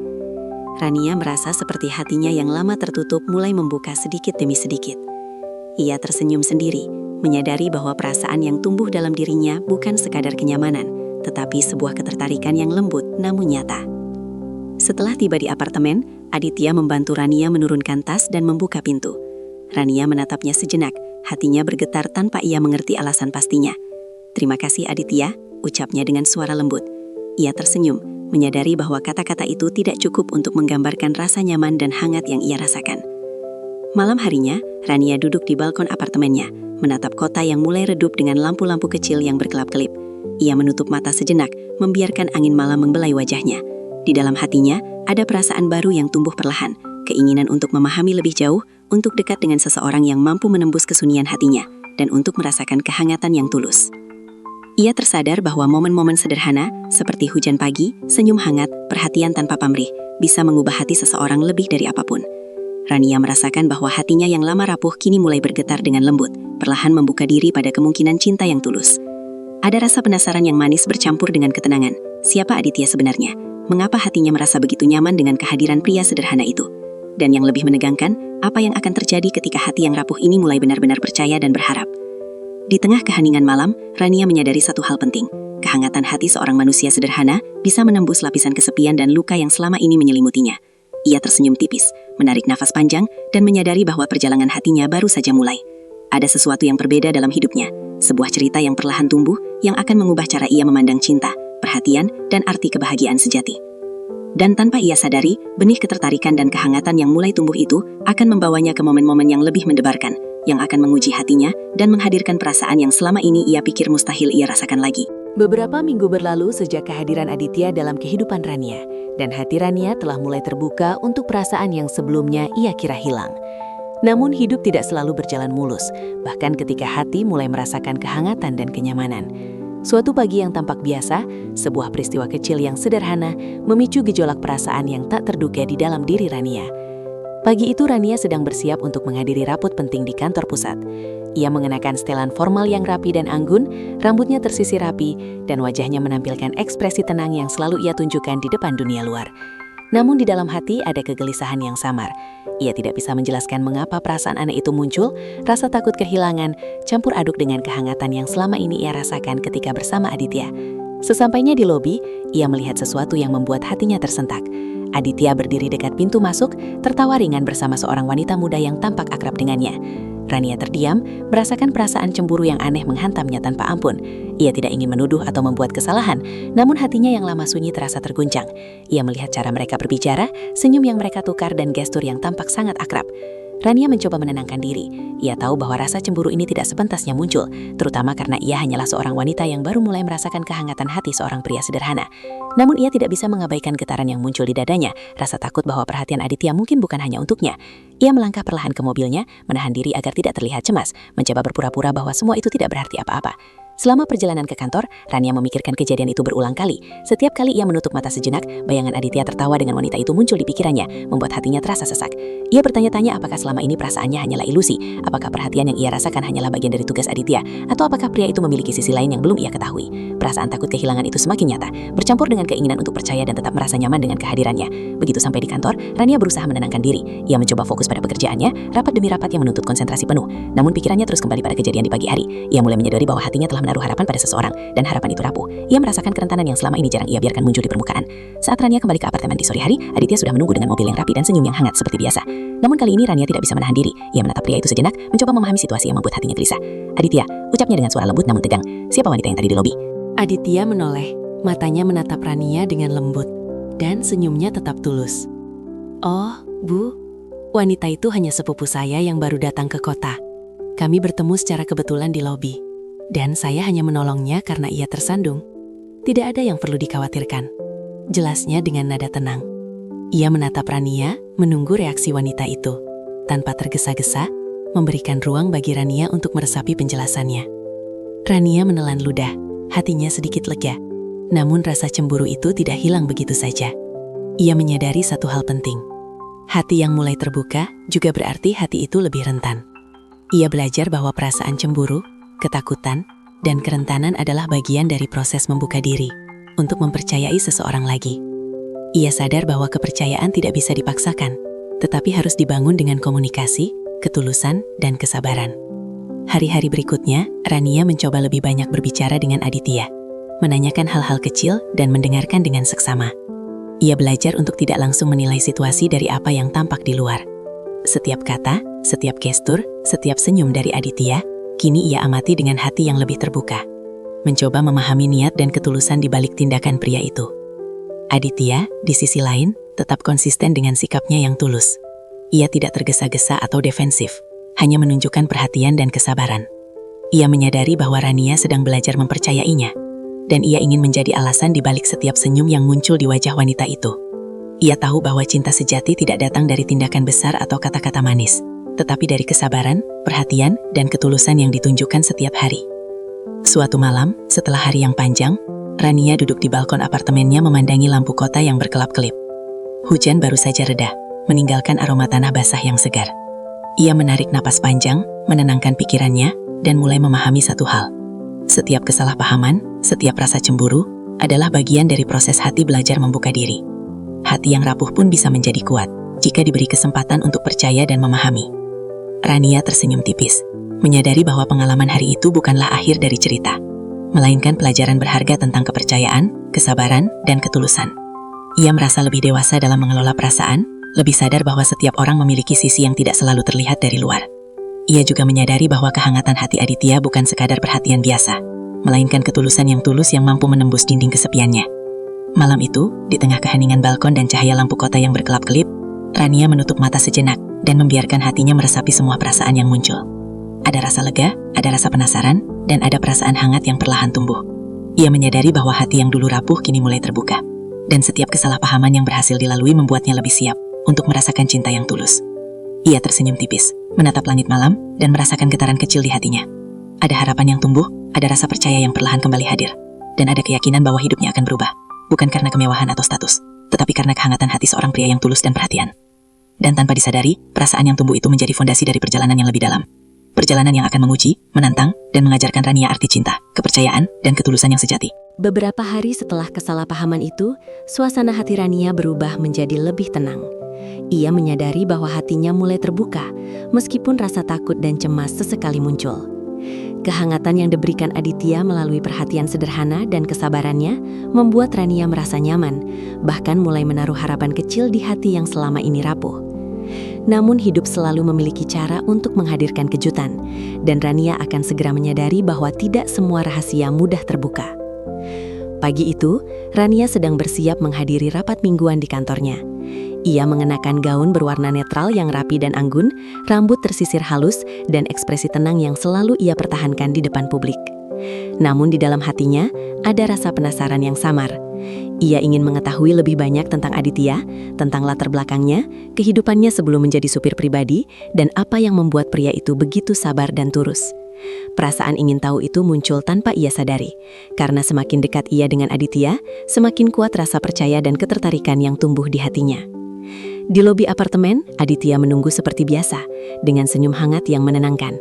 Rania merasa seperti hatinya yang lama tertutup mulai membuka sedikit demi sedikit. Ia tersenyum sendiri, menyadari bahwa perasaan yang tumbuh dalam dirinya bukan sekadar kenyamanan, tetapi sebuah ketertarikan yang lembut namun nyata. Setelah tiba di apartemen, Aditya membantu Rania menurunkan tas dan membuka pintu. Rania menatapnya sejenak, hatinya bergetar tanpa ia mengerti alasan pastinya. "Terima kasih Aditya," ucapnya dengan suara lembut. Ia tersenyum, menyadari bahwa kata-kata itu tidak cukup untuk menggambarkan rasa nyaman dan hangat yang ia rasakan. Malam harinya, Rania duduk di balkon apartemennya, menatap kota yang mulai redup dengan lampu-lampu kecil yang berkelap-kelip. Ia menutup mata sejenak, membiarkan angin malam membelai wajahnya. Di dalam hatinya, ada perasaan baru yang tumbuh perlahan, keinginan untuk memahami lebih jauh, untuk dekat dengan seseorang yang mampu menembus kesunyian hatinya, dan untuk merasakan kehangatan yang tulus. Ia tersadar bahwa momen-momen sederhana, seperti hujan pagi, senyum hangat, perhatian tanpa pamrih, bisa mengubah hati seseorang lebih dari apapun. Rania merasakan bahwa hatinya yang lama rapuh kini mulai bergetar dengan lembut, perlahan membuka diri pada kemungkinan cinta yang tulus. Ada rasa penasaran yang manis bercampur dengan ketenangan. Siapa Aditya sebenarnya? Mengapa hatinya merasa begitu nyaman dengan kehadiran pria sederhana itu? Dan yang lebih menegangkan, apa yang akan terjadi ketika hati yang rapuh ini mulai benar-benar percaya dan berharap? Di tengah keheningan malam, Rania menyadari satu hal penting. Kehangatan hati seorang manusia sederhana bisa menembus lapisan kesepian dan luka yang selama ini menyelimutinya. Ia tersenyum tipis, menarik nafas panjang, dan menyadari bahwa perjalanan hatinya baru saja mulai. Ada sesuatu yang berbeda dalam hidupnya, sebuah cerita yang perlahan tumbuh, yang akan mengubah cara ia memandang cinta, perhatian, dan arti kebahagiaan sejati. Dan tanpa ia sadari, benih ketertarikan dan kehangatan yang mulai tumbuh itu akan membawanya ke momen-momen yang lebih mendebarkan, yang akan menguji hatinya dan menghadirkan perasaan yang selama ini ia pikir mustahil ia rasakan lagi. Beberapa minggu berlalu sejak kehadiran Aditya dalam kehidupan Rania, dan hati Rania telah mulai terbuka untuk perasaan yang sebelumnya ia kira hilang. Namun hidup tidak selalu berjalan mulus, bahkan ketika hati mulai merasakan kehangatan dan kenyamanan. Suatu pagi yang tampak biasa, sebuah peristiwa kecil yang sederhana memicu gejolak perasaan yang tak terduga di dalam diri Rania. Pagi itu Rania sedang bersiap untuk menghadiri rapat penting di kantor pusat. Ia mengenakan setelan formal yang rapi dan anggun, rambutnya tersisir rapi, dan wajahnya menampilkan ekspresi tenang yang selalu ia tunjukkan di depan dunia luar. Namun di dalam hati ada kegelisahan yang samar. Ia tidak bisa menjelaskan mengapa perasaan aneh itu muncul, rasa takut kehilangan, campur aduk dengan kehangatan yang selama ini ia rasakan ketika bersama Aditya. Sesampainya di lobi, ia melihat sesuatu yang membuat hatinya tersentak. Aditya berdiri dekat pintu masuk, tertawa ringan bersama seorang wanita muda yang tampak akrab dengannya. Rania terdiam, merasakan perasaan cemburu yang aneh menghantamnya tanpa ampun. Ia tidak ingin menuduh atau membuat kesalahan, namun hatinya yang lama sunyi terasa terguncang. Ia melihat cara mereka berbicara, senyum yang mereka tukar dan gestur yang tampak sangat akrab. Rania mencoba menenangkan diri. Ia tahu bahwa rasa cemburu ini tidak sepentasnya muncul, terutama karena ia hanyalah seorang wanita yang baru mulai merasakan kehangatan hati seorang pria sederhana. Namun ia tidak bisa mengabaikan getaran yang muncul di dadanya, rasa takut bahwa perhatian Aditya mungkin bukan hanya untuknya. Ia melangkah perlahan ke mobilnya, menahan diri agar tidak terlihat cemas, mencoba berpura-pura bahwa semua itu tidak berarti apa-apa. Selama perjalanan ke kantor, Rania memikirkan kejadian itu berulang kali. Setiap kali ia menutup mata sejenak, bayangan Aditya tertawa dengan wanita itu muncul di pikirannya, membuat hatinya terasa sesak. Ia bertanya-tanya apakah selama ini perasaannya hanyalah ilusi, apakah perhatian yang ia rasakan hanyalah bagian dari tugas Aditya, atau apakah pria itu memiliki sisi lain yang belum ia ketahui. Perasaan takut kehilangan itu semakin nyata, bercampur dengan keinginan untuk percaya dan tetap merasa nyaman dengan kehadirannya. Begitu sampai di kantor, Rania berusaha menenangkan diri. Ia mencoba fokus pada pekerjaannya, rapat demi rapat yang menuntut konsentrasi penuh. Namun pikirannya terus kembali pada kejadian di pagi hari. Ia mulai menyadari bahwa hatinya telah menaruh harapan pada seseorang, dan harapan itu rapuh. Ia merasakan kerentanan yang selama ini jarang ia biarkan muncul di permukaan. Saat Rania kembali ke apartemen di sore hari, Aditya sudah menunggu dengan mobil yang rapi dan senyum yang hangat seperti biasa. Namun kali ini Rania tidak bisa menahan diri. Ia menatap pria itu sejenak, mencoba memahami situasi yang membuat hatinya gelisah. "Aditya," ucapnya dengan suara lembut namun tegang. "Siapa wanita yang tadi di lobi?" Aditya menoleh, matanya menatap Rania dengan lembut, dan senyumnya tetap tulus. "Oh, Bu, wanita itu hanya sepupu saya yang baru datang ke kota. Kami bertemu secara kebetulan di lobi. Dan saya hanya menolongnya karena ia tersandung. Tidak ada yang perlu dikhawatirkan," jelasnya dengan nada tenang. Ia menatap Rania, menunggu reaksi wanita itu. Tanpa tergesa-gesa, memberikan ruang bagi Rania untuk meresapi penjelasannya. Rania menelan ludah, hatinya sedikit lega. Namun rasa cemburu itu tidak hilang begitu saja. Ia menyadari satu hal penting. Hati yang mulai terbuka juga berarti hati itu lebih rentan. Ia belajar bahwa perasaan cemburu, ketakutan, dan kerentanan adalah bagian dari proses membuka diri untuk mempercayai seseorang lagi. Ia sadar bahwa kepercayaan tidak bisa dipaksakan, tetapi harus dibangun dengan komunikasi, ketulusan, dan kesabaran. Hari-hari berikutnya, Rania mencoba lebih banyak berbicara dengan Aditya, menanyakan hal-hal kecil dan mendengarkan dengan seksama. Ia belajar untuk tidak langsung menilai situasi dari apa yang tampak di luar. Setiap kata, setiap gestur, setiap senyum dari Aditya, kini ia amati dengan hati yang lebih terbuka, mencoba memahami niat dan ketulusan di balik tindakan pria itu. Aditya, di sisi lain, tetap konsisten dengan sikapnya yang tulus. Ia tidak tergesa-gesa atau defensif, hanya menunjukkan perhatian dan kesabaran. Ia menyadari bahwa Rania sedang belajar mempercayainya, dan ia ingin menjadi alasan di balik setiap senyum yang muncul di wajah wanita itu. Ia tahu bahwa cinta sejati tidak datang dari tindakan besar atau kata-kata manis, tetapi dari kesabaran, perhatian, dan ketulusan yang ditunjukkan setiap hari. Suatu malam, setelah hari yang panjang, Rania duduk di balkon apartemennya memandangi lampu kota yang berkelap-kelip. Hujan baru saja reda, meninggalkan aroma tanah basah yang segar. Ia menarik napas panjang, menenangkan pikirannya, dan mulai memahami satu hal. Setiap kesalahpahaman, setiap rasa cemburu, adalah bagian dari proses hati belajar membuka diri. Hati yang rapuh pun bisa menjadi kuat, jika diberi kesempatan untuk percaya dan memahami. Rania tersenyum tipis, menyadari bahwa pengalaman hari itu bukanlah akhir dari cerita, melainkan pelajaran berharga tentang kepercayaan, kesabaran, dan ketulusan. Ia merasa lebih dewasa dalam mengelola perasaan, lebih sadar bahwa setiap orang memiliki sisi yang tidak selalu terlihat dari luar. Ia juga menyadari bahwa kehangatan hati Aditya bukan sekadar perhatian biasa, melainkan ketulusan yang tulus yang mampu menembus dinding kesepiannya. Malam itu, di tengah keheningan balkon dan cahaya lampu kota yang berkelap-kelip, Rania menutup mata sejenak dan membiarkan hatinya meresapi semua perasaan yang muncul. Ada rasa lega, ada rasa penasaran, dan ada perasaan hangat yang perlahan tumbuh. Ia menyadari bahwa hati yang dulu rapuh kini mulai terbuka, dan setiap kesalahpahaman yang berhasil dilalui membuatnya lebih siap untuk merasakan cinta yang tulus. Ia tersenyum tipis, menatap langit malam, dan merasakan getaran kecil di hatinya. Ada harapan yang tumbuh, ada rasa percaya yang perlahan kembali hadir, dan ada keyakinan bahwa hidupnya akan berubah. Bukan karena kemewahan atau status, tetapi karena kehangatan hati seorang pria yang tulus dan perhatian. Dan tanpa disadari, perasaan yang tumbuh itu menjadi fondasi dari perjalanan yang lebih dalam. Perjalanan yang akan menguji, menantang, dan mengajarkan Rania arti cinta, kepercayaan, dan ketulusan yang sejati. Beberapa hari setelah kesalahpahaman itu, suasana hati Rania berubah menjadi lebih tenang. Ia menyadari bahwa hatinya mulai terbuka, meskipun rasa takut dan cemas sesekali muncul. Kehangatan yang diberikan Aditya melalui perhatian sederhana dan kesabarannya membuat Rania merasa nyaman, bahkan mulai menaruh harapan kecil di hati yang selama ini rapuh. Namun hidup selalu memiliki cara untuk menghadirkan kejutan, dan Rania akan segera menyadari bahwa tidak semua rahasia mudah terbuka. Pagi itu, Rania sedang bersiap menghadiri rapat mingguan di kantornya. Ia mengenakan gaun berwarna netral yang rapi dan anggun, rambut tersisir halus, dan ekspresi tenang yang selalu ia pertahankan di depan publik. Namun di dalam hatinya, ada rasa penasaran yang samar. Ia ingin mengetahui lebih banyak tentang Aditya, tentang latar belakangnya, kehidupannya sebelum menjadi supir pribadi, dan apa yang membuat pria itu begitu sabar dan tulus. Perasaan ingin tahu itu muncul tanpa ia sadari, karena semakin dekat ia dengan Aditya, semakin kuat rasa percaya dan ketertarikan yang tumbuh di hatinya. Di lobi apartemen, Aditya menunggu seperti biasa, dengan senyum hangat yang menenangkan.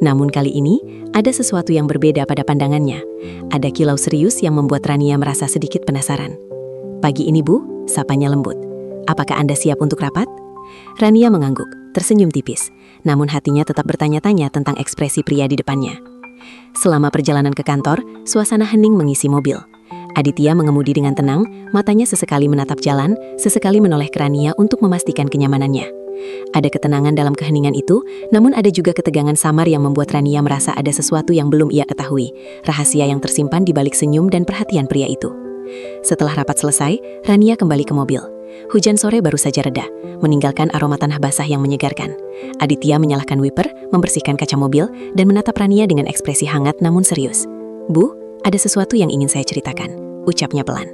Namun kali ini, ada sesuatu yang berbeda pada pandangannya. Ada kilau serius yang membuat Rania merasa sedikit penasaran. "Pagi ini, Bu," sapanya lembut. "Apakah Anda siap untuk rapat?" Rania mengangguk, tersenyum tipis, namun hatinya tetap bertanya-tanya tentang ekspresi pria di depannya. Selama perjalanan ke kantor, suasana hening mengisi mobil. Aditya mengemudi dengan tenang, matanya sesekali menatap jalan, sesekali menoleh ke Rania untuk memastikan kenyamanannya. Ada ketenangan dalam keheningan itu, namun ada juga ketegangan samar yang membuat Rania merasa ada sesuatu yang belum ia ketahui, rahasia yang tersimpan di balik senyum dan perhatian pria itu. Setelah rapat selesai, Rania kembali ke mobil. Hujan sore baru saja reda, meninggalkan aroma tanah basah yang menyegarkan. Aditya menyalakan wiper, membersihkan kaca mobil, dan menatap Rania dengan ekspresi hangat namun serius. "Bu, ada sesuatu yang ingin saya ceritakan," ucapnya pelan.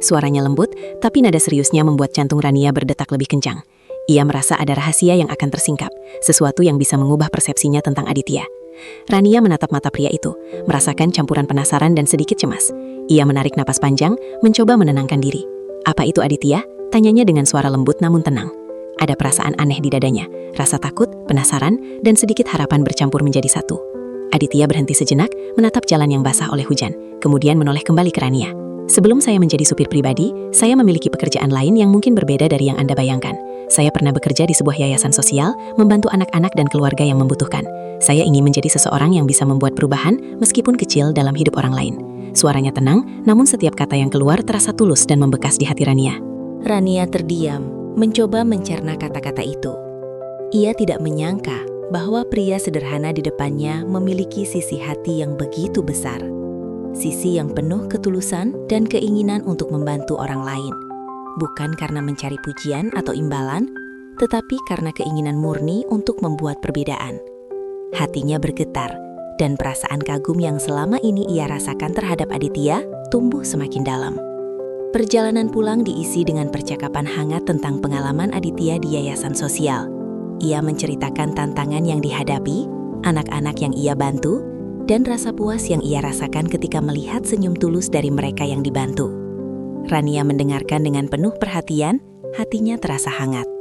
Suaranya lembut, tapi nada seriusnya membuat jantung Rania berdetak lebih kencang. Ia merasa ada rahasia yang akan tersingkap, sesuatu yang bisa mengubah persepsinya tentang Aditya. Rania menatap mata pria itu, merasakan campuran penasaran dan sedikit cemas. Ia menarik napas panjang, mencoba menenangkan diri. "Apa itu, Aditya?" tanyanya dengan suara lembut namun tenang. Ada perasaan aneh di dadanya, rasa takut, penasaran, dan sedikit harapan bercampur menjadi satu. Aditya berhenti sejenak, menatap jalan yang basah oleh hujan, kemudian menoleh kembali ke Rania. "Sebelum saya menjadi supir pribadi, saya memiliki pekerjaan lain yang mungkin berbeda dari yang Anda bayangkan. Saya pernah bekerja di sebuah yayasan sosial, membantu anak-anak dan keluarga yang membutuhkan. Saya ingin menjadi seseorang yang bisa membuat perubahan, meskipun kecil dalam hidup orang lain." Suaranya tenang, namun setiap kata yang keluar terasa tulus dan membekas di hati Rania. Rania terdiam, mencoba mencerna kata-kata itu. Ia tidak menyangka bahwa pria sederhana di depannya memiliki sisi hati yang begitu besar. Sisi yang penuh ketulusan dan keinginan untuk membantu orang lain. Bukan karena mencari pujian atau imbalan, tetapi karena keinginan murni untuk membuat perbedaan. Hatinya bergetar, dan perasaan kagum yang selama ini ia rasakan terhadap Aditya tumbuh semakin dalam. Perjalanan pulang diisi dengan percakapan hangat tentang pengalaman Aditya di yayasan sosial. Ia menceritakan tantangan yang dihadapi, anak-anak yang ia bantu, dan rasa puas yang ia rasakan ketika melihat senyum tulus dari mereka yang dibantu. Rania mendengarkan dengan penuh perhatian, hatinya terasa hangat.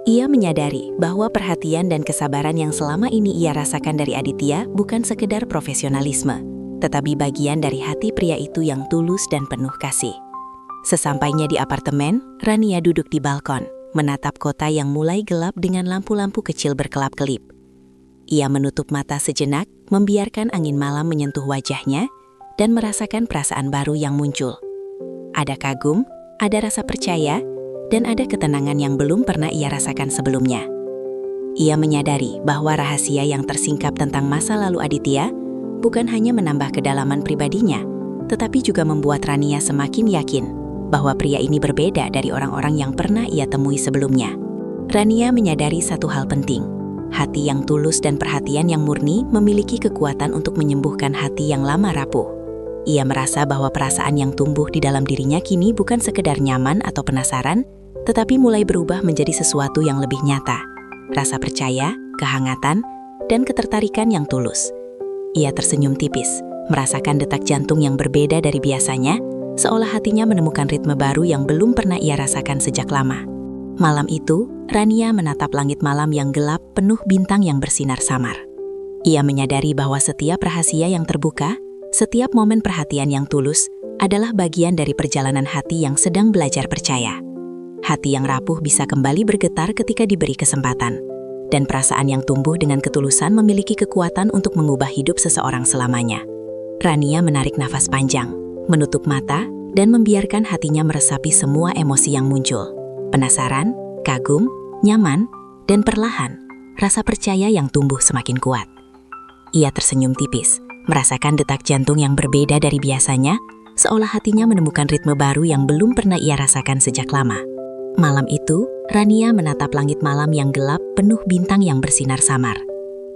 Ia menyadari bahwa perhatian dan kesabaran yang selama ini ia rasakan dari Aditya bukan sekedar profesionalisme, tetapi bagian dari hati pria itu yang tulus dan penuh kasih. Sesampainya di apartemen, Rania duduk di balkon, menatap kota yang mulai gelap dengan lampu-lampu kecil berkelap-kelip. Ia menutup mata sejenak, membiarkan angin malam menyentuh wajahnya, dan merasakan perasaan baru yang muncul. Ada kagum, ada rasa percaya, dan ada ketenangan yang belum pernah ia rasakan sebelumnya. Ia menyadari bahwa rahasia yang tersingkap tentang masa lalu Aditya bukan hanya menambah kedalaman pribadinya, tetapi juga membuat Rania semakin yakin bahwa pria ini berbeda dari orang-orang yang pernah ia temui sebelumnya. Rania menyadari satu hal penting. Hati yang tulus dan perhatian yang murni memiliki kekuatan untuk menyembuhkan hati yang lama rapuh. Ia merasa bahwa perasaan yang tumbuh di dalam dirinya kini bukan sekedar nyaman atau penasaran, tetapi mulai berubah menjadi sesuatu yang lebih nyata. rasa percaya, kehangatan, dan ketertarikan yang tulus. Ia tersenyum tipis, merasakan detak jantung yang berbeda dari biasanya, seolah hatinya menemukan ritme baru yang belum pernah ia rasakan sejak lama. Malam itu, Rania menatap langit malam yang gelap penuh bintang yang bersinar samar. Ia menyadari bahwa setiap rahasia yang terbuka, setiap momen perhatian yang tulus, adalah bagian dari perjalanan hati yang sedang belajar percaya. Hati yang rapuh bisa kembali bergetar ketika diberi kesempatan, dan perasaan yang tumbuh dengan ketulusan memiliki kekuatan untuk mengubah hidup seseorang selamanya. Rania menarik nafas panjang, menutup mata, dan membiarkan hatinya meresapi semua emosi yang muncul. Penasaran, kagum, nyaman, dan perlahan, rasa percaya yang tumbuh semakin kuat. Ia tersenyum tipis, merasakan detak jantung yang berbeda dari biasanya, seolah hatinya menemukan ritme baru yang belum pernah ia rasakan sejak lama. Malam itu, Rania menatap langit malam yang gelap penuh bintang yang bersinar samar.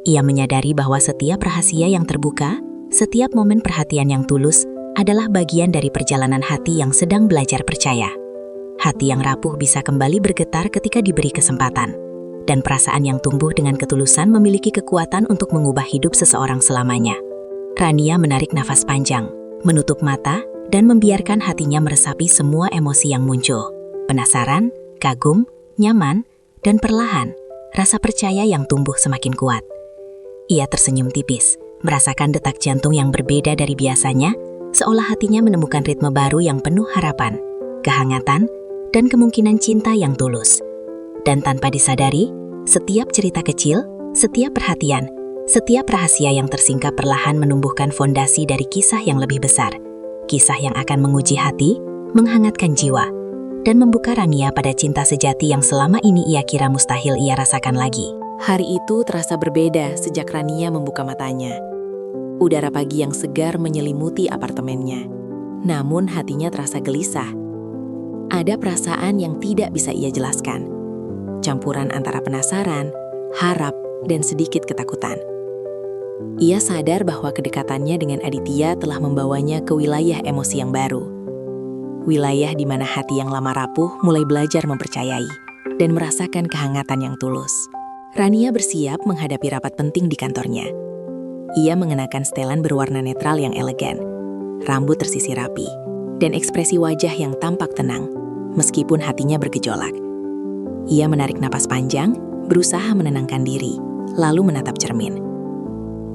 Ia menyadari bahwa setiap rahasia yang terbuka, setiap momen perhatian yang tulus, adalah bagian dari perjalanan hati yang sedang belajar percaya. Hati yang rapuh bisa kembali bergetar ketika diberi kesempatan, dan perasaan yang tumbuh dengan ketulusan memiliki kekuatan untuk mengubah hidup seseorang selamanya. Rania menarik nafas panjang, menutup mata, dan membiarkan hatinya meresapi semua emosi yang muncul. Penasaran, kagum, nyaman, dan perlahan, rasa percaya yang tumbuh semakin kuat. Ia tersenyum tipis, merasakan detak jantung yang berbeda dari biasanya, seolah hatinya menemukan ritme baru yang penuh harapan, kehangatan, dan kemungkinan cinta yang tulus. Dan tanpa disadari, setiap cerita kecil, setiap perhatian, setiap rahasia yang tersingkap perlahan menumbuhkan fondasi dari kisah yang lebih besar. Kisah yang akan menguji hati, menghangatkan jiwa, dan membuka Rania pada cinta sejati yang selama ini ia kira mustahil ia rasakan lagi. Hari itu terasa berbeda sejak Rania membuka matanya. Udara pagi yang segar menyelimuti apartemennya. Namun hatinya terasa gelisah. Ada perasaan yang tidak bisa ia jelaskan. Campuran antara penasaran, harap, dan sedikit ketakutan. Ia sadar bahwa kedekatannya dengan Aditya telah membawanya ke wilayah emosi yang baru. Wilayah di mana hati yang lama rapuh mulai belajar mempercayai dan merasakan kehangatan yang tulus. Rania bersiap menghadapi rapat penting di kantornya. Ia mengenakan setelan berwarna netral yang elegan, rambut tersisir rapi, dan ekspresi wajah yang tampak tenang, meskipun hatinya bergejolak. Ia menarik napas panjang, berusaha menenangkan diri, lalu menatap cermin.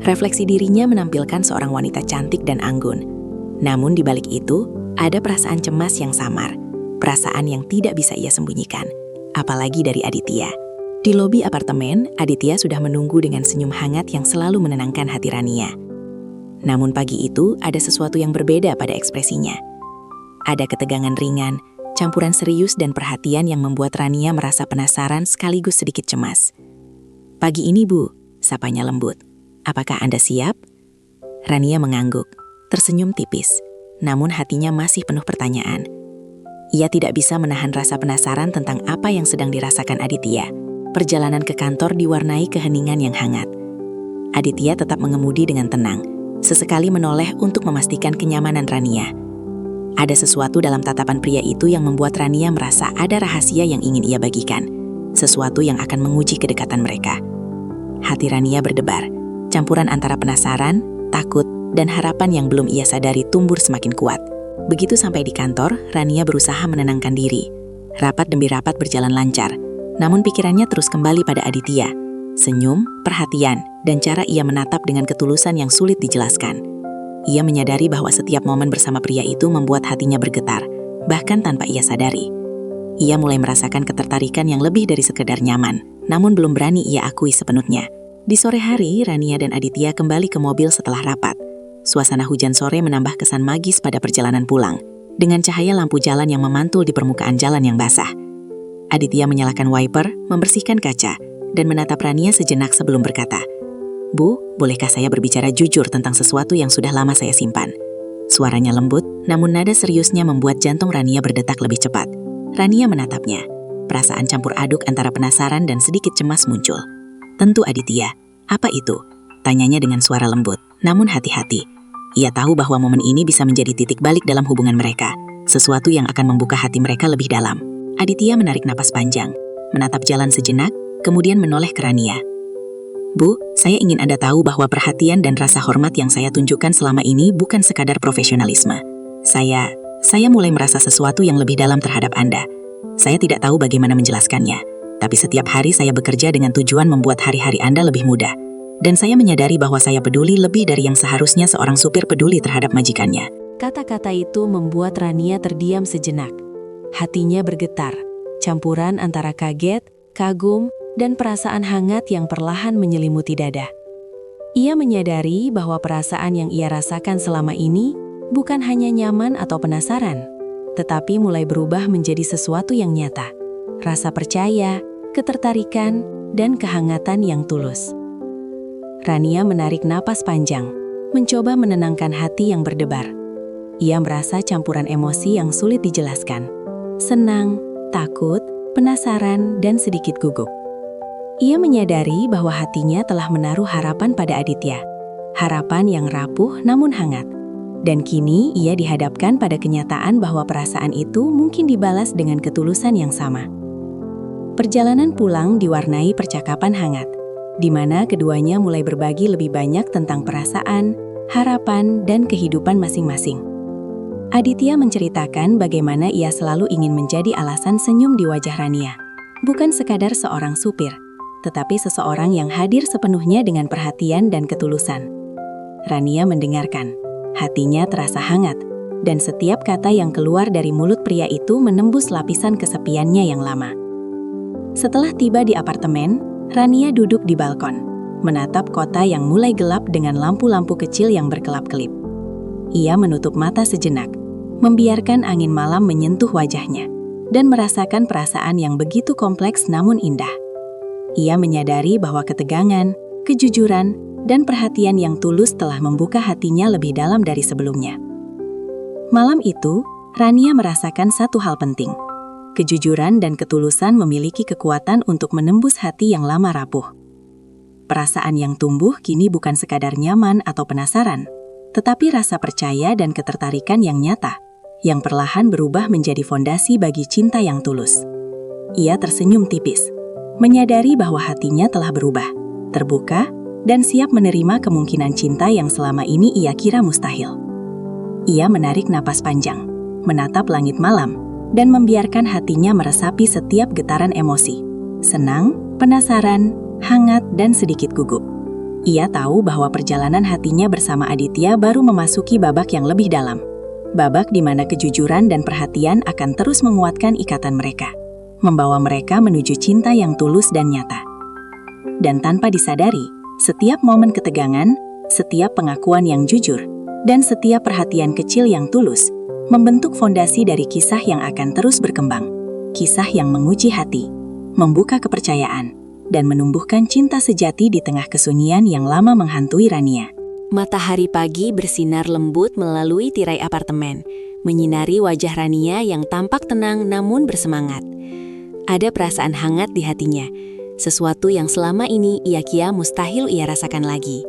Refleksi dirinya menampilkan seorang wanita cantik dan anggun. Namun di balik itu, ada perasaan cemas yang samar, perasaan yang tidak bisa ia sembunyikan, apalagi dari Aditya. Di lobi apartemen, Aditya sudah menunggu dengan senyum hangat yang selalu menenangkan hati Rania. Namun pagi itu, ada sesuatu yang berbeda pada ekspresinya. Ada ketegangan ringan, campuran serius dan perhatian yang membuat Rania merasa penasaran sekaligus sedikit cemas. "Pagi ini, Bu," sapanya lembut. "Apakah Anda siap?" Rania mengangguk, tersenyum tipis, namun hatinya masih penuh pertanyaan. Ia tidak bisa menahan rasa penasaran tentang apa yang sedang dirasakan Aditya. Perjalanan ke kantor diwarnai keheningan yang hangat. Aditya tetap mengemudi dengan tenang, sesekali menoleh untuk memastikan kenyamanan Rania. Ada sesuatu dalam tatapan pria itu yang membuat Rania merasa ada rahasia yang ingin ia bagikan, sesuatu yang akan menguji kedekatan mereka. Hati Rania berdebar, campuran antara penasaran, takut, dan harapan yang belum ia sadari tumbuh semakin kuat. Begitu sampai di kantor, Rania berusaha menenangkan diri. Rapat demi rapat berjalan lancar, namun pikirannya terus kembali pada Aditya. Senyum, perhatian, dan cara ia menatap dengan ketulusan yang sulit dijelaskan. Ia menyadari bahwa setiap momen bersama pria itu membuat hatinya bergetar, bahkan tanpa ia sadari. Ia mulai merasakan ketertarikan yang lebih dari sekedar nyaman, namun belum berani ia akui sepenuhnya. Di sore hari, Rania dan Aditya kembali ke mobil setelah rapat. Suasana hujan sore menambah kesan magis pada perjalanan pulang, dengan cahaya lampu jalan yang memantul di permukaan jalan yang basah. Aditya menyalakan wiper, membersihkan kaca, dan menatap Rania sejenak sebelum berkata, "Bu, bolehkah saya berbicara jujur tentang sesuatu yang sudah lama saya simpan?" Suaranya lembut, namun nada seriusnya membuat jantung Rania berdetak lebih cepat. Rania menatapnya. Perasaan campur aduk antara penasaran dan sedikit cemas muncul. "Tentu Aditya, apa itu?" Tanyanya dengan suara lembut, namun hati-hati. Ia tahu bahwa momen ini bisa menjadi titik balik dalam hubungan mereka, sesuatu yang akan membuka hati mereka lebih dalam. Aditya menarik napas panjang, menatap jalan sejenak, kemudian menoleh ke Rania. Bu, saya ingin Anda tahu bahwa perhatian dan rasa hormat yang saya tunjukkan selama ini bukan sekadar profesionalisme. Saya mulai merasa sesuatu yang lebih dalam terhadap Anda. Saya tidak tahu bagaimana menjelaskannya, tapi setiap hari saya bekerja dengan tujuan membuat hari-hari Anda lebih mudah. Dan saya menyadari bahwa saya peduli lebih dari yang seharusnya seorang supir peduli terhadap majikannya. Kata-kata itu membuat Rania terdiam sejenak. Hatinya bergetar, campuran antara kaget, kagum, dan perasaan hangat yang perlahan menyelimuti dada. Ia menyadari bahwa perasaan yang ia rasakan selama ini bukan hanya nyaman atau penasaran, tetapi mulai berubah menjadi sesuatu yang nyata. Rasa percaya, ketertarikan, dan kehangatan yang tulus. Rania menarik napas panjang, mencoba menenangkan hati yang berdebar. Ia merasa campuran emosi yang sulit dijelaskan. Senang, takut, penasaran, dan sedikit gugup. Ia menyadari bahwa hatinya telah menaruh harapan pada Aditya. Harapan yang rapuh namun hangat. Dan kini ia dihadapkan pada kenyataan bahwa perasaan itu mungkin dibalas dengan ketulusan yang sama. Perjalanan pulang diwarnai percakapan hangat, di mana keduanya mulai berbagi lebih banyak tentang perasaan, harapan, dan kehidupan masing-masing. Aditya menceritakan bagaimana ia selalu ingin menjadi alasan senyum di wajah Rania. Bukan sekadar seorang supir, tetapi seseorang yang hadir sepenuhnya dengan perhatian dan ketulusan. Rania mendengarkan, hatinya terasa hangat, dan setiap kata yang keluar dari mulut pria itu menembus lapisan kesepiannya yang lama. Setelah tiba di apartemen, Rania duduk di balkon, menatap kota yang mulai gelap dengan lampu-lampu kecil yang berkelap-kelip. Ia menutup mata sejenak, membiarkan angin malam menyentuh wajahnya, dan merasakan perasaan yang begitu kompleks namun indah. Ia menyadari bahwa ketegangan, kejujuran, dan perhatian yang tulus telah membuka hatinya lebih dalam dari sebelumnya. Malam itu, Rania merasakan satu hal penting. Kejujuran dan ketulusan memiliki kekuatan untuk menembus hati yang lama rapuh. Perasaan yang tumbuh kini bukan sekadar nyaman atau penasaran, tetapi rasa percaya dan ketertarikan yang nyata, yang perlahan berubah menjadi fondasi bagi cinta yang tulus. Ia tersenyum tipis, menyadari bahwa hatinya telah berubah, terbuka, dan siap menerima kemungkinan cinta yang selama ini ia kira mustahil. Ia menarik napas panjang, menatap langit malam, dan membiarkan hatinya meresapi setiap getaran emosi. Senang, penasaran, hangat, dan sedikit gugup. Ia tahu bahwa perjalanan hatinya bersama Aditya baru memasuki babak yang lebih dalam. Babak di mana kejujuran dan perhatian akan terus menguatkan ikatan mereka, membawa mereka menuju cinta yang tulus dan nyata. Dan tanpa disadari, setiap momen ketegangan, setiap pengakuan yang jujur, dan setiap perhatian kecil yang tulus, membentuk fondasi dari kisah yang akan terus berkembang. Kisah yang menguji hati, membuka kepercayaan, dan menumbuhkan cinta sejati di tengah kesunyian yang lama menghantui Rania. Matahari pagi bersinar lembut melalui tirai apartemen, menyinari wajah Rania yang tampak tenang namun bersemangat. Ada perasaan hangat di hatinya, sesuatu yang selama ini ia kira mustahil ia rasakan lagi.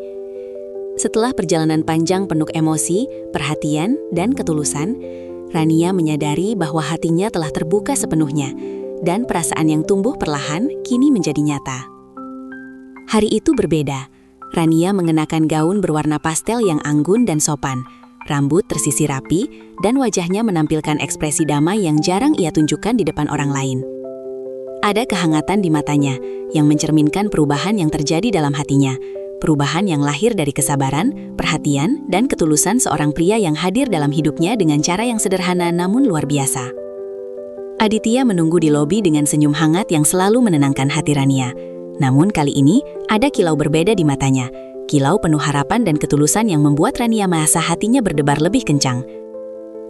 Setelah perjalanan panjang penuh emosi, perhatian, dan ketulusan, Rania menyadari bahwa hatinya telah terbuka sepenuhnya, dan perasaan yang tumbuh perlahan kini menjadi nyata. Hari itu berbeda. Rania mengenakan gaun berwarna pastel yang anggun dan sopan, rambut tersisir rapi, dan wajahnya menampilkan ekspresi damai yang jarang ia tunjukkan di depan orang lain. Ada kehangatan di matanya yang mencerminkan perubahan yang terjadi dalam hatinya, perubahan yang lahir dari kesabaran, perhatian, dan ketulusan seorang pria yang hadir dalam hidupnya dengan cara yang sederhana namun luar biasa. Aditya menunggu di lobi dengan senyum hangat yang selalu menenangkan hati Rania. Namun kali ini, ada kilau berbeda di matanya. Kilau penuh harapan dan ketulusan yang membuat Rania merasa hatinya berdebar lebih kencang.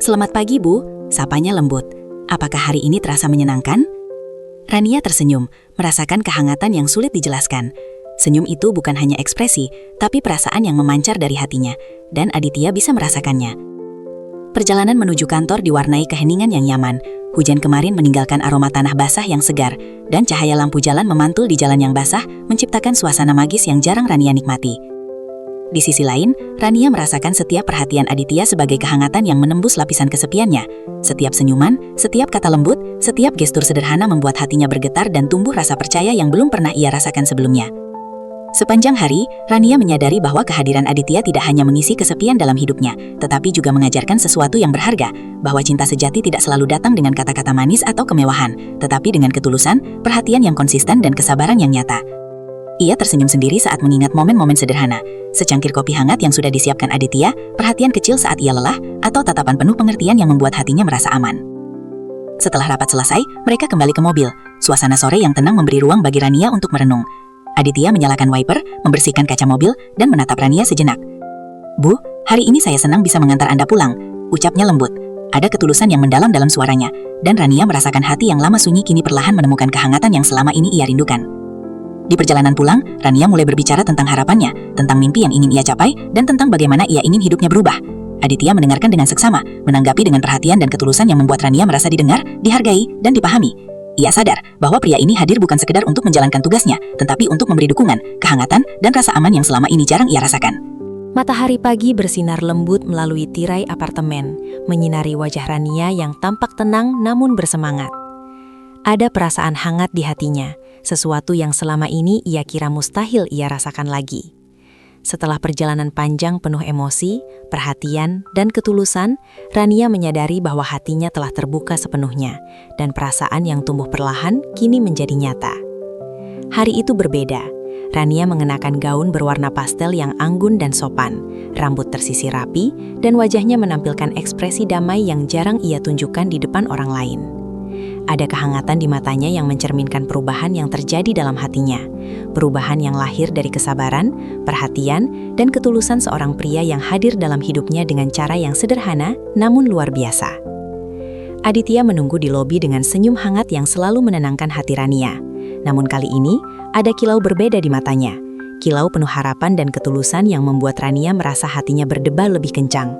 "Selamat pagi, Bu," sapanya lembut. "Apakah hari ini terasa menyenangkan?" Rania tersenyum, merasakan kehangatan yang sulit dijelaskan. Senyum itu bukan hanya ekspresi, tapi perasaan yang memancar dari hatinya, dan Aditya bisa merasakannya. Perjalanan menuju kantor diwarnai keheningan yang nyaman. Hujan kemarin meninggalkan aroma tanah basah yang segar, dan cahaya lampu jalan memantul di jalan yang basah, menciptakan suasana magis yang jarang Rania nikmati. Di sisi lain, Rania merasakan setiap perhatian Aditya sebagai kehangatan yang menembus lapisan kesepiannya. Setiap senyuman, setiap kata lembut, setiap gestur sederhana membuat hatinya bergetar dan tumbuh rasa percaya yang belum pernah ia rasakan sebelumnya. Sepanjang hari, Rania menyadari bahwa kehadiran Aditya tidak hanya mengisi kesepian dalam hidupnya, tetapi juga mengajarkan sesuatu yang berharga, bahwa cinta sejati tidak selalu datang dengan kata-kata manis atau kemewahan, tetapi dengan ketulusan, perhatian yang konsisten dan kesabaran yang nyata. Ia tersenyum sendiri saat mengingat momen-momen sederhana, secangkir kopi hangat yang sudah disiapkan Aditya, perhatian kecil saat ia lelah, atau tatapan penuh pengertian yang membuat hatinya merasa aman. Setelah rapat selesai, mereka kembali ke mobil. Suasana sore yang tenang memberi ruang bagi Rania untuk merenung. Aditya menyalakan wiper, membersihkan kaca mobil, dan menatap Rania sejenak. "Bu, hari ini saya senang bisa mengantar Anda pulang," ucapnya lembut. Ada ketulusan yang mendalam dalam suaranya, dan Rania merasakan hati yang lama sunyi kini perlahan menemukan kehangatan yang selama ini ia rindukan. Di perjalanan pulang, Rania mulai berbicara tentang harapannya, tentang mimpi yang ingin ia capai, dan tentang bagaimana ia ingin hidupnya berubah. Aditya mendengarkan dengan seksama, menanggapi dengan perhatian dan ketulusan yang membuat Rania merasa didengar, dihargai, dan dipahami. Ia sadar bahwa pria ini hadir bukan sekedar untuk menjalankan tugasnya, tetapi untuk memberi dukungan, kehangatan, dan rasa aman yang selama ini jarang ia rasakan. Matahari pagi bersinar lembut melalui tirai apartemen, menyinari wajah Rania yang tampak tenang namun bersemangat. Ada perasaan hangat di hatinya, sesuatu yang selama ini ia kira mustahil ia rasakan lagi. Setelah perjalanan panjang penuh emosi, perhatian, dan ketulusan, Rania menyadari bahwa hatinya telah terbuka sepenuhnya, dan perasaan yang tumbuh perlahan kini menjadi nyata. Hari itu berbeda. Rania mengenakan gaun berwarna pastel yang anggun dan sopan, rambut tersisir rapi, dan wajahnya menampilkan ekspresi damai yang jarang ia tunjukkan di depan orang lain. Ada kehangatan di matanya yang mencerminkan perubahan yang terjadi dalam hatinya. Perubahan yang lahir dari kesabaran, perhatian, dan ketulusan seorang pria yang hadir dalam hidupnya dengan cara yang sederhana namun luar biasa. Aditya menunggu di lobi dengan senyum hangat yang selalu menenangkan hati Rania. Namun kali ini, ada kilau berbeda di matanya. Kilau penuh harapan dan ketulusan yang membuat Rania merasa hatinya berdebar lebih kencang.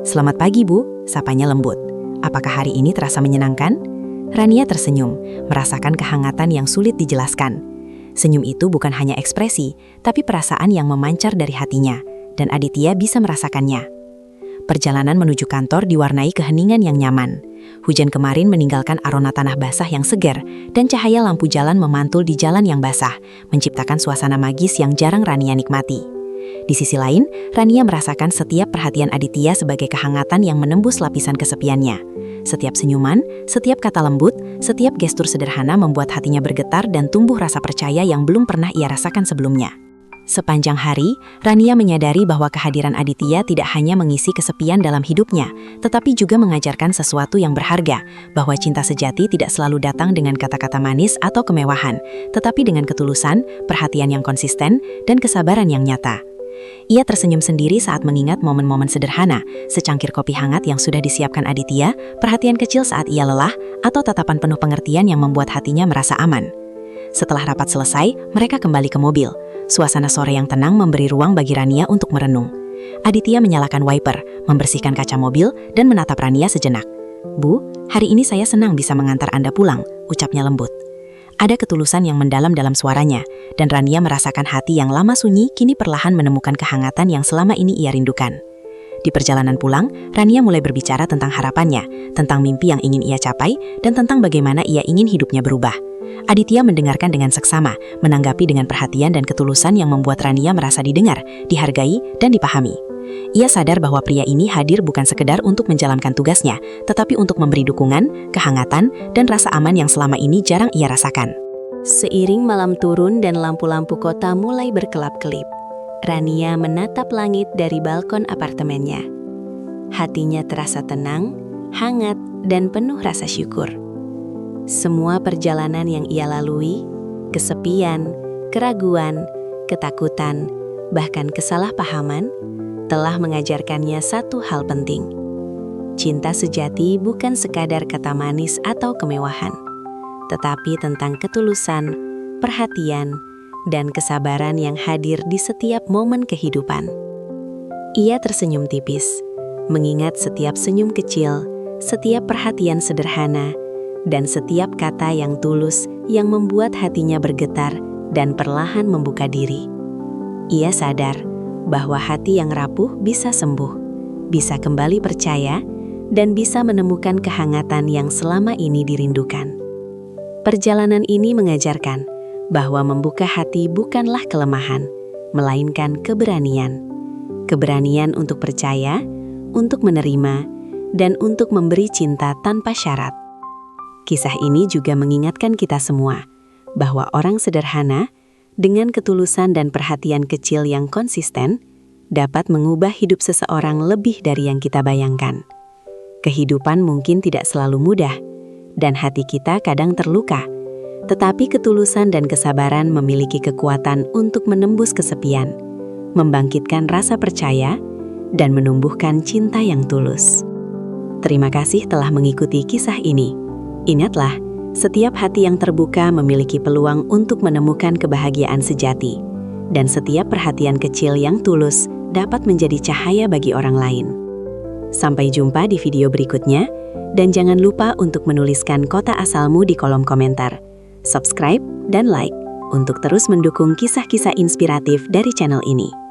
"Selamat pagi, Bu," sapanya lembut. "Apakah hari ini terasa menyenangkan?" Rania tersenyum, merasakan kehangatan yang sulit dijelaskan. Senyum itu bukan hanya ekspresi, tapi perasaan yang memancar dari hatinya, dan Aditya bisa merasakannya. Perjalanan menuju kantor diwarnai keheningan yang nyaman. Hujan kemarin meninggalkan aroma tanah basah yang segar, dan cahaya lampu jalan memantul di jalan yang basah, menciptakan suasana magis yang jarang Rania nikmati. Di sisi lain, Rania merasakan setiap perhatian Aditya sebagai kehangatan yang menembus lapisan kesepiannya. Setiap senyuman, setiap kata lembut, setiap gestur sederhana membuat hatinya bergetar dan tumbuh rasa percaya yang belum pernah ia rasakan sebelumnya. Sepanjang hari, Rania menyadari bahwa kehadiran Aditya tidak hanya mengisi kesepian dalam hidupnya, tetapi juga mengajarkan sesuatu yang berharga, bahwa cinta sejati tidak selalu datang dengan kata-kata manis atau kemewahan, tetapi dengan ketulusan, perhatian yang konsisten, dan kesabaran yang nyata. Ia tersenyum sendiri saat mengingat momen-momen sederhana, secangkir kopi hangat yang sudah disiapkan Aditya, perhatian kecil saat ia lelah, atau tatapan penuh pengertian yang membuat hatinya merasa aman. Setelah rapat selesai, mereka kembali ke mobil. Suasana sore yang tenang memberi ruang bagi Rania untuk merenung. Aditya menyalakan wiper, membersihkan kaca mobil, dan menatap Rania sejenak. "Bu, hari ini saya senang bisa mengantar Anda pulang," ucapnya lembut. Ada ketulusan yang mendalam dalam suaranya, dan Rania merasakan hati yang lama sunyi kini perlahan menemukan kehangatan yang selama ini ia rindukan. Di perjalanan pulang, Rania mulai berbicara tentang harapannya, tentang mimpi yang ingin ia capai, dan tentang bagaimana ia ingin hidupnya berubah. Aditya mendengarkan dengan seksama, menanggapi dengan perhatian dan ketulusan yang membuat Rania merasa didengar, dihargai, dan dipahami. Ia sadar bahwa pria ini hadir bukan sekedar untuk menjalankan tugasnya, tetapi untuk memberi dukungan, kehangatan, dan rasa aman yang selama ini jarang ia rasakan. Seiring malam turun dan lampu-lampu kota mulai berkelap-kelip, Rania menatap langit dari balkon apartemennya. Hatinya terasa tenang, hangat, dan penuh rasa syukur. Semua perjalanan yang ia lalui, kesepian, keraguan, ketakutan, bahkan kesalahpahaman, telah mengajarkannya satu hal penting. Cinta sejati bukan sekadar kata manis atau kemewahan, tetapi tentang ketulusan, perhatian, dan kesabaran yang hadir di setiap momen kehidupan. Ia tersenyum tipis, mengingat setiap senyum kecil, setiap perhatian sederhana, dan setiap kata yang tulus yang membuat hatinya bergetar dan perlahan membuka diri. Ia sadar bahwa hati yang rapuh bisa sembuh, bisa kembali percaya, dan bisa menemukan kehangatan yang selama ini dirindukan. Perjalanan ini mengajarkan bahwa membuka hati bukanlah kelemahan, melainkan keberanian. Keberanian untuk percaya, untuk menerima, dan untuk memberi cinta tanpa syarat. Kisah ini juga mengingatkan kita semua bahwa orang sederhana dengan ketulusan dan perhatian kecil yang konsisten dapat mengubah hidup seseorang lebih dari yang kita bayangkan. Kehidupan mungkin tidak selalu mudah, dan hati kita kadang terluka, tetapi ketulusan dan kesabaran memiliki kekuatan untuk menembus kesepian, membangkitkan rasa percaya, dan menumbuhkan cinta yang tulus. Terima kasih telah mengikuti kisah ini. Ingatlah, setiap hati yang terbuka memiliki peluang untuk menemukan kebahagiaan sejati, dan setiap perhatian kecil yang tulus dapat menjadi cahaya bagi orang lain. Sampai jumpa di video berikutnya, dan jangan lupa untuk menuliskan kota asalmu di kolom komentar, subscribe, dan like untuk terus mendukung kisah-kisah inspiratif dari channel ini.